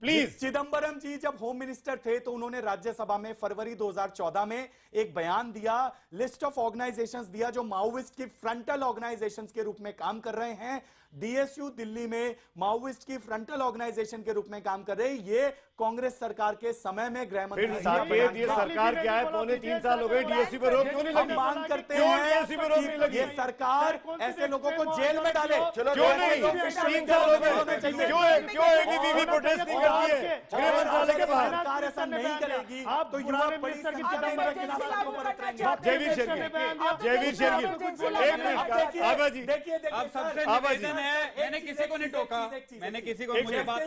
A: प्लीज।
J: चिदम्बरम जी जब होम मिनिस्टर थे तो उन्होंने राज्यसभा में फरवरी 2014 में एक बयान दिया, लिस्ट ऑफ ऑर्गेनाइजेशंस दिया जो माओइस्ट की फ्रंटल ऑर्गेनाइजेशंस के रूप में काम कर रहे हैं। DSU दिल्ली में माओइस्ट की फ्रंटल ऑर्गेनाइजेशन के रूप में काम कर रही। ये कांग्रेस सरकार के समय में गृह मंत्री
A: ये सरकार क्या है, 3.25 साल हो गए, DSU पर रोक क्यों नहीं लगी?
J: मांग करते हैं कि ये सरकार ऐसे लोगों को जेल में डाले।
A: क्यों नहीं? 3 साल हो गए, क्यों ABVP प्रोटेस्ट नहीं करती है गृह मंत्रालय के बाहर?
J: सरकार ऐसा नहीं करेगी तो युवा बड़ी संख्या में इनके खिलाफ सड़कों पर उतरेंगे।
A: जयवीर शेरगिल, एक मिनट, आबा जी,
J: देखिए
A: आबा जी,
K: मैंने किसी को नहीं टोका, मैंने किसी को, मुझे बात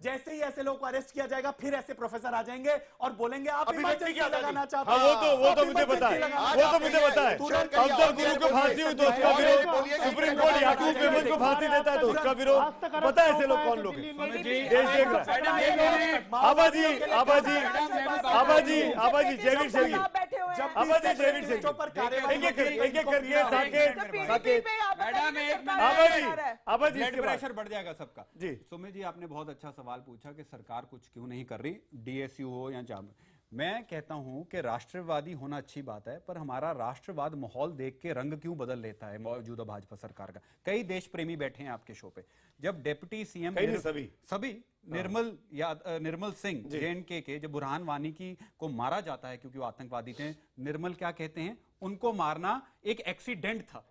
J: जैसे ही ऐसे लोगों को अरेस्ट किया जाएगा फिर ऐसे प्रोफेसर आ जाएंगे और बोलेंगे आप इमरजेंसी लगाना चाहते हैं।
A: वो तो मुझे पता है, वो तो मुझे पता है। अफजल गुरु को फांसी हुई तो उसका विरोध, सुप्रीम कोर्ट याकूब मेमन को फांसी देता है तो उसका विरोध, पता है ऐसे लोग कौन लोग हैं। देश देख रहा है। आबाजी जैविक सेवी, आबाजी जैविक सेवी, एक एक करके
K: आबाजी ब्लड प्रेशर बढ़ जाएगा सबका। जी सुमित जी, आपने बहुत अच्छा सवाल पूछा कि सरकार कुछ क्यों नहीं कर रही, डीएसयू हो या जाम। मैं कहता हूं कि राष्ट्रवादी होना अच्छी बात है, पर हमारा राष्ट्रवाद माहौल देख के रंग क्यों बदल लेता है मौजूदा भाजपा सरकार का। कई देश प्रेमी बैठे हैं आपके शो पे, जब डिप्टी सीएम सभी निर्मल सिंह जेएनके के जब बुरहान वानी को मारा जाता है क्योंकि वो आतंकवादी थे, निर्मल क्या कहते हैं, उनको मारना एक एक्सीडेंट था।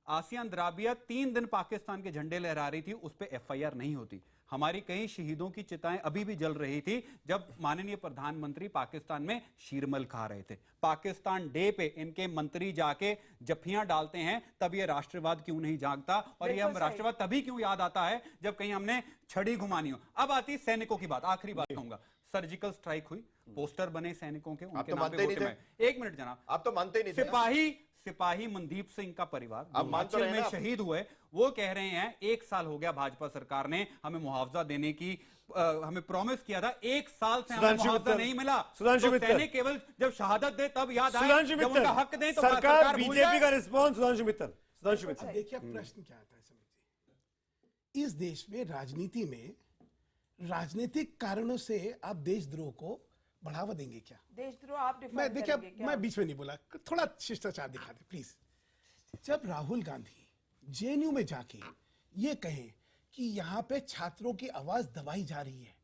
K: आसिया अंद्राबिया 3 दिन पाकिस्तान के झंडे लहरा रही थी, उस पर एफआईआर नहीं होती। हमारी कई शहीदों की चिताएं अभी भी जल रही थी जब माननीय प्रधानमंत्री पाकिस्तान में शीरमल खा रहे थे। पाकिस्तान डे पे इनके मंत्री जाके जफ्फियां डालते हैं, तब ये राष्ट्रवाद क्यों नहीं जागता, और ये हम राष्ट्रवाद तभी क्यों याद आता है जब कहीं हमने छड़ी घुमानी हो। अब आती सैनिकों की बात, आखिरी बात कहूंगा। सर्जिकल स्ट्राइक हुई, पोस्टर बने सैनिकों के, उनके नाम पे वोट में। एक मिनट जनाब,
I: आप तो मानते नहीं थे।
K: सिपाही मनदीप सिंह का परिवार हिमाचल में शहीद हुए, वो कह रहे हैं 1 साल हो गया भाजपा सरकार ने हमें मुआवजा देने की हमें प्रॉमिस किया था, 1 साल से हमें मुआवजा नहीं मिला। तो सैनिक केवल जब शहादत दे तब याद आए, जब उनका हक दे तो
A: सरकार बीजेपी का रिस्पॉन्स। सुधांशु मित्तल
L: देखिए प्रश्न क्या आता है समझिए, इस देश में राजनीति में राजनीतिक कारणों से आप देशद्रोह को बढ़ावा देंगे क्या?
C: देशद्रोह आप
L: मैं देखिए, मैं बीच में नहीं बोला, थोड़ा शिष्टाचार दिखा दे प्लीज। जब राहुल गांधी जेएनयू में जाके ये कहें कि यहाँ पे छात्रों की आवाज दबाई जा रही है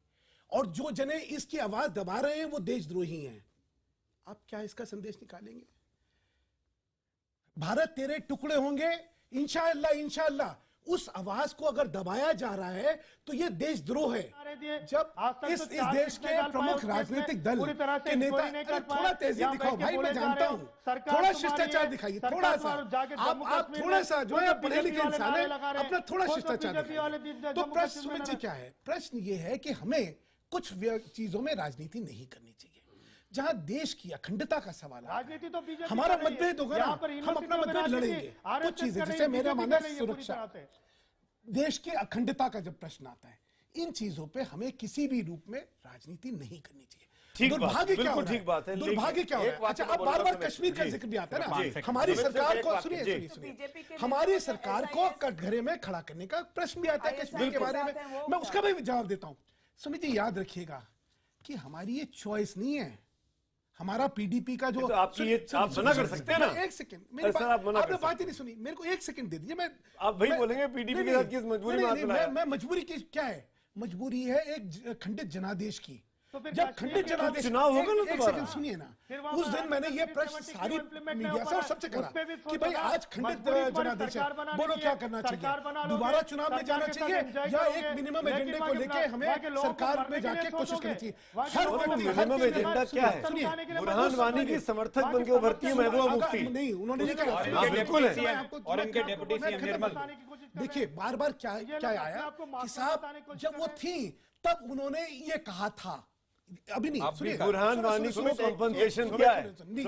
L: और जो जने इसकी आवाज दबा रहे हैं वो देशद्रोही हैं, आप क्या इसका संदेश निकालेंगे? भारत तेरे टुकड़े होंगे इंशाअल्लाह, इंशाअल्लाह। उस आवाज को अगर दबाया जा रहा है तो ये देशद्रोह है। जब इस देश के प्रमुख राजनीतिक दल के नेता, थोड़ा तेजी दिखाओ भाई, मैं जानता हूं, थोड़ा शिष्टाचार दिखाइए, थोड़ा सा। आप थोड़ा सा जो है पढ़े लिखे इंसान है, अपना थोड़ा शिष्टाचार दिखाइए। तो प्रश्न सुमित जी क्या है? प्रश्न ये है कि हमें कुछ चीजों में राजनीति नहीं करनी चाहिए। जहां देश की अखंडता का सवाल है, तो हमारा मतभेद होगा ना, हम अपना मतभेद लड़ेंगे। कुछ चीजें जैसे मेरा मानना है सुरक्षा, देश की अखंडता का जब प्रश्न आता है, इन चीजों पे हमें किसी भी रूप में राजनीति नहीं करनी चाहिए। दुर्भाग्य क्या हो रहा है? दुर्भाग्य क्या हो रहा है? अच्छा, अब बार-बार कश्मीर का जिक्र भी आता है ना। हमारी सरकार को सुनिए, हमारी सरकार को कटघरे में खड़ा करने का प्रश्न भी आता है कश्मीर के बारे में, मैं उसका भी जवाब देता हूं। सुमित जी याद रखिएगा कि हमारी ये चॉइस नहीं है, हमारा पीडीपी का जो
A: आप मना कर सकते हैं ना।
L: एक सेकंड, मेरी आपने बात ही नहीं सुनी, मेरे को एक सेकंड दे दीजिए। मैं
A: आप वही बोलेंगे पीडीपी के साथ किस मजबूरी में?
L: मैं मजबूरी की क्या है? मजबूरी है एक खंडित जनादेश की। जब खंडित जनादेश
A: चुनाव होगा ना,
L: एक सेकंड सुनिए ना, उस दिन मैंने ये प्रश्न सारी मीडिया से और सबसे करा कि भाई आज खंडित जनादेश है, बोलो क्या करना चाहिए? दोबारा चुनाव में जाना चाहिए या एक मिनिमम एजेंडे को लेके हमें सरकार में जाके कोशिश करनी चाहिए? हर
A: मिनिमम एजेंडा क्या है? बुरहान वानी की समर्थक बनके उभरती है महबूबा मुफ्ती।
L: नहीं, उन्होंने नहीं कहा,
K: बिल्कुल है। और इनके डिप्टी सीएम निर्मल,
L: देखिए बार बार क्या आया कि साहब जब वो थी तब उन्होंने ये कहा था, अभी नहीं सुनिए,
A: बुरहान वानी को कंपनसेशन क्या है?
L: नहीं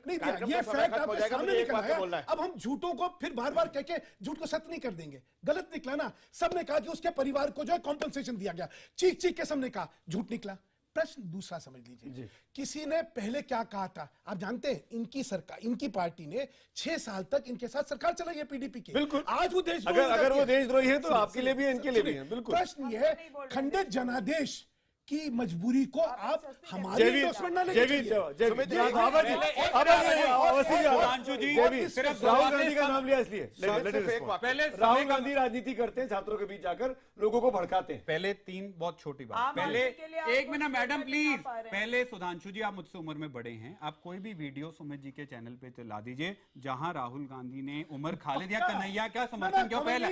L: दिया, ये फैक्ट आपके सामने निकल आया। अब हम झूठों को फिर बार बार कह के झूठ को सत्य नहीं कर देंगे, गलत निकला ना। सबने कहा कि उसके परिवार को जो है कंपनसेशन दिया गया, चीख चीख के सबने कहा, झूठ निकला। प्रश्न दूसरा समझ लीजिए, किसी ने पहले क्या कहा था आप जानते हैं? इनकी सरकार, इनकी पार्टी ने 6 साल तक इनके साथ सरकार चलाई है पीडीपी की।
A: बिल्कुल,
L: आज वो देशद्रोही,
A: अगर वो देशद्रोही है तो आपके लिए भी इनके लिए भी है। बिल्कुल,
L: प्रश्न ये है खंडित जनादेश की मजबूरी को आप हमारे एंडोर्समेंट ना लेके
A: राहुल गांधी का नाम लिया इसलिए। पहले राहुल गांधी राजनीति करते हैं, छात्रों के बीच जाकर लोगों को भड़काते हैं।
K: पहले 3 बहुत छोटी बात, पहले एक मिनट मैडम प्लीज, पहले सुधांशु जी आप मुझसे उम्र में बड़े हैं, आप कोई भी वीडियो सुमित जी के चैनल पे चला दीजिए जहां राहुल गांधी ने उमर खालिद या कन्हैया क्या समर्थन क्यों? पहले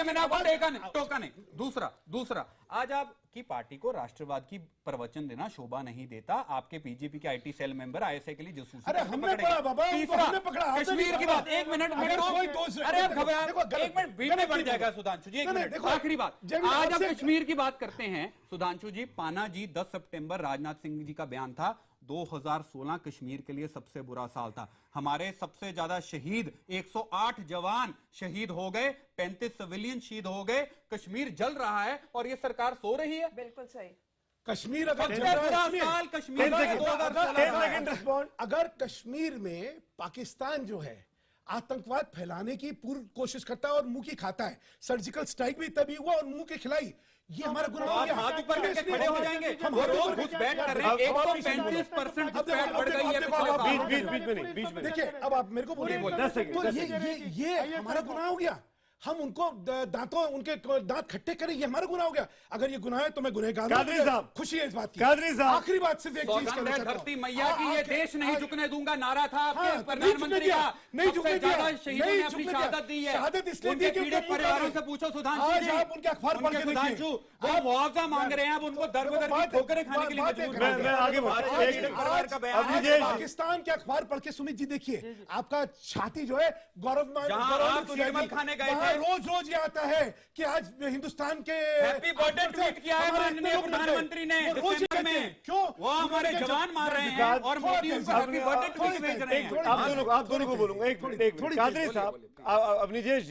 K: मैंने आपको टोका नहीं। दूसरा आज आपकी पार्टी को राष्ट्रवादी आतंकवाद की प्रवचन देना शोभा नहीं देता। आपके बीजेपी के आईटी सेल मेंबर आईएसआई के लिए जासूसी
L: अरे हमने पढ़ा बाबा,
K: तीसरा
L: हमने पकड़ा, आपने
K: कश्मीर
L: नहीं
K: की
L: पकड़ा।
K: बात, एक मिनट
L: अगर कोई दोष है,
K: अरे आप
L: देखो,
K: घबरा,
L: देखो, गलत-
K: एक मिनट बीच में
L: गलत
K: बढ़
L: नहीं
K: जाएगा
L: बोलो।
K: सुधांशु जी, एक
L: नहीं,
K: मिनट
L: देखो,
K: आखिरी बात।
L: जब
K: आज हम
L: आपसे-
K: कश्मीर की बात करते हैं सुधांशु जी, पाना जी 10 सितंबर राजनाथ सिंह जी का बयान था 2016 कश्मीर के लिए सबसे बुरा साल था। हमारे सबसे ज्यादा शहीद 108 जवान शहीद हो गए, 35 सिविलियन शहीद हो गए, कश्मीर जल रहा है और ये सरकार सो रही है।
C: बिल्कुल सही।
L: कश्मीर अगर
K: सबसे बुरा साल कश्मीर का 2016
L: अगर कश्मीर में पाकिस्तान जो है आतंकवाद फैलाने की पूरी कोशिश करता है और मुंह की खाता है, सर्जिकल स्ट्राइक भी तभी हुआ और मुंह के खिलाई, ये हमारा गुनाह हो गया।
K: हाथ ऊपर करके खड़े हो जाएंगे,
L: हम
K: वो रोज घुसपैठ कर रहे हैं, 135% घुसपैठ बढ़ गई है पिछले साल।
A: बीच में
L: देखिए अब आप मेरे को बोलिए,
A: 10 सेकंड,
L: तो
A: 10 सेकंड।
L: ये हमारा गुनाह हो गया। हम उनको दांतों उनके दांत खट्टे करें, ये हमारा गुनाह हो गया। अगर ये गुनाह है तो मैं गुनहगार हूं।
A: कादरी साहब,
L: खुशी है इस बात की।
A: कादरी साहब,
L: आखिरी बात सिर्फ एक चीज कहना चाहता हूं।
K: धरती मैया की ये देश नहीं झुकने दूंगा नारा था आपके
L: हाँ,
K: प्रधानमंत्री का।
L: नहीं झुकने
K: सबसे
L: दिया,
K: ज्यादा शहीदों ने अपनी शहादत दी है।
L: शहादत इसलिए
K: उनके
L: दी कि
K: पीड़ित
L: उनका मुंह
K: परिवारों
L: काला
K: से
L: है।
K: पूछो सुधांशु
L: आज
K: जी,
L: आप उनके अखबार पढ़ के देखिए।
K: सुधांशु वो मुआवजा मांग रहे हैं, अब उनको दर बदर की ठोकरें खाने के लिए मजबूर कर
A: मैं आगे
L: पाकिस्तान के अखबार पढ़ के सुमित जी देखिए, आपका छाती जो है गौरव
K: खाने गए थे,
L: रोज रोज ये आता है कि आज हिंदुस्तान के
K: हैप्पी बर्थडे ट्वीट किया है माननीय प्रधानमंत्री ने दिसंबर में।
L: क्यों
K: वो हमारे जवान मार रहे हैं और मोदी उनको हैप्पी बर्थडे ट्वीट भेज रहे हैं।
A: आप दोनों को बोलूंगा, एक मिनट। कादरी साहब, अवनीजेश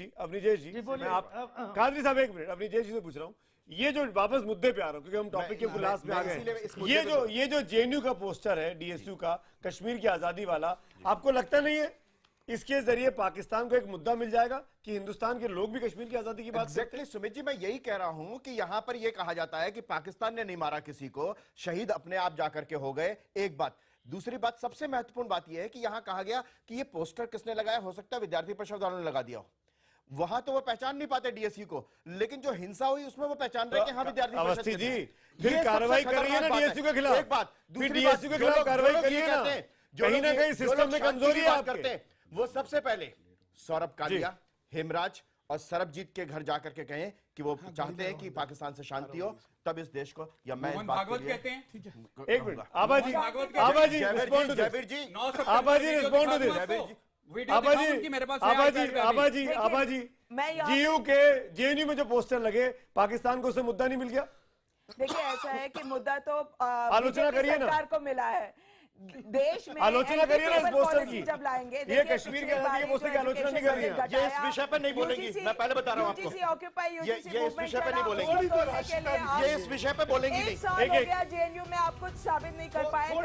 A: जी, मैं आप कादरी साहब एक मिनट, अवनीजेश जी से पूछ रहा हूँ, ये जो वापस मुद्दे पे आ रहा हूँ क्योंकि हम टॉपिक के लास्ट में आ गए, ये जो जेएनयू का पोस्टर है, डीएसयू का, कश्मीर की आजादी वाला, आपको लगता नहीं है इसके जरिए पाकिस्तान को एक मुद्दा मिल जाएगा कि हिंदुस्तान के लोग भी कश्मीर की आजादी की बात
I: एग्जैक्टली सुमित जी, मैं यही कह रहा हूं कि यहां पर यह कहा जाता है कि पाकिस्तान ने नहीं मारा किसी को, शहीद अपने आप जाकर के हो गए। एक बात, दूसरी बात, सबसे महत्वपूर्ण बात यह है कि यहां कहा गया कि ये पोस्टर किसने लगाया, हो सकता है विद्यार्थी परिषद वालों ने लगा दिया हो। वहां तो वो पहचान नहीं पाते डीएसयू को, लेकिन जो हिंसा हुई उसमें वो पहचान रहे कि हाँ विद्यार्थी परिषद
A: अवस्थी जी,
I: ये
A: फिर कार्रवाई करिए ना डीएसयू के खिलाफ।
I: एक बात,
A: फिर डीएसयू के खिलाफ कार्रवाई करिए ना, कहीं ना कहीं सिस्टम में कमजोरी है आपके।
I: वो सबसे पहले सौरभ कालिया, हेमराज और सरबजीत के घर जाकर के कहें कि वो चाहते हैं कि पाकिस्तान से शांति हो, तब इस देश को, या मैं इस बात के लिए
K: कहते हैं, ठीक है,
A: एक minute, Abhaji respond to this, Abhaji respond to this, Abhaji GU के जेएनयू में जो पोस्टर लगे, पाकिस्तान को उससे मुद्दा नहीं मिल गया?
C: देखिए ऐसा है कि मुद्दा तो
A: आलोचना करिए ना,
C: सरकार को मिला है, देश में
A: आलोचना करिए ना इस पोस्टर की।
C: जब लाएंगे,
A: ये कश्मीर के आजादी के पोस्टर की आलोचना नहीं कर रही है।
I: ये इस विषय पर नहीं बोलेंगी, मैं पहले बता रहा हूं आपको, ये इस विषय पर नहीं बोलेंगी, ये इस विषय पर बोलेंगी नहीं।
C: जेएनयू में आप कुछ साबित नहीं कर पाए, और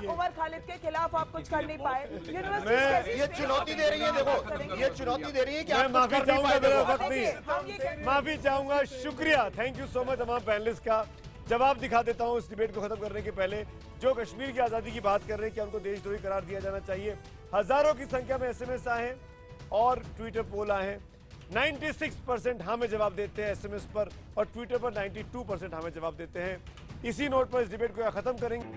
C: उमर खालिद के खिलाफ आप कुछ कर नहीं पाए।
I: ये चुनौती दे रही है, देखो ये चुनौती दे रही है कि
A: मैं
I: आप
A: माफी चाहूंगा, मेरा वक्त नहीं, माफी चाहूंगा। शुक्रिया, थैंक यू सो मच तमाम पैनलिस्ट का। जवाब दिखा देता हूं इस डिबेट को खत्म करने के पहले, जो कश्मीर की आजादी की बात कर रहे हैं, क्या उनको देशद्रोही करार दिया जाना चाहिए? हजारों की संख्या में एसएमएस आए हैं और ट्विटर पोल आए हैं। 96% हमें जवाब देते हैं एसएमएस पर, और ट्विटर पर 92% हमें जवाब देते हैं। इसी नोट पर इस डिबेट को खत्म करेंगे।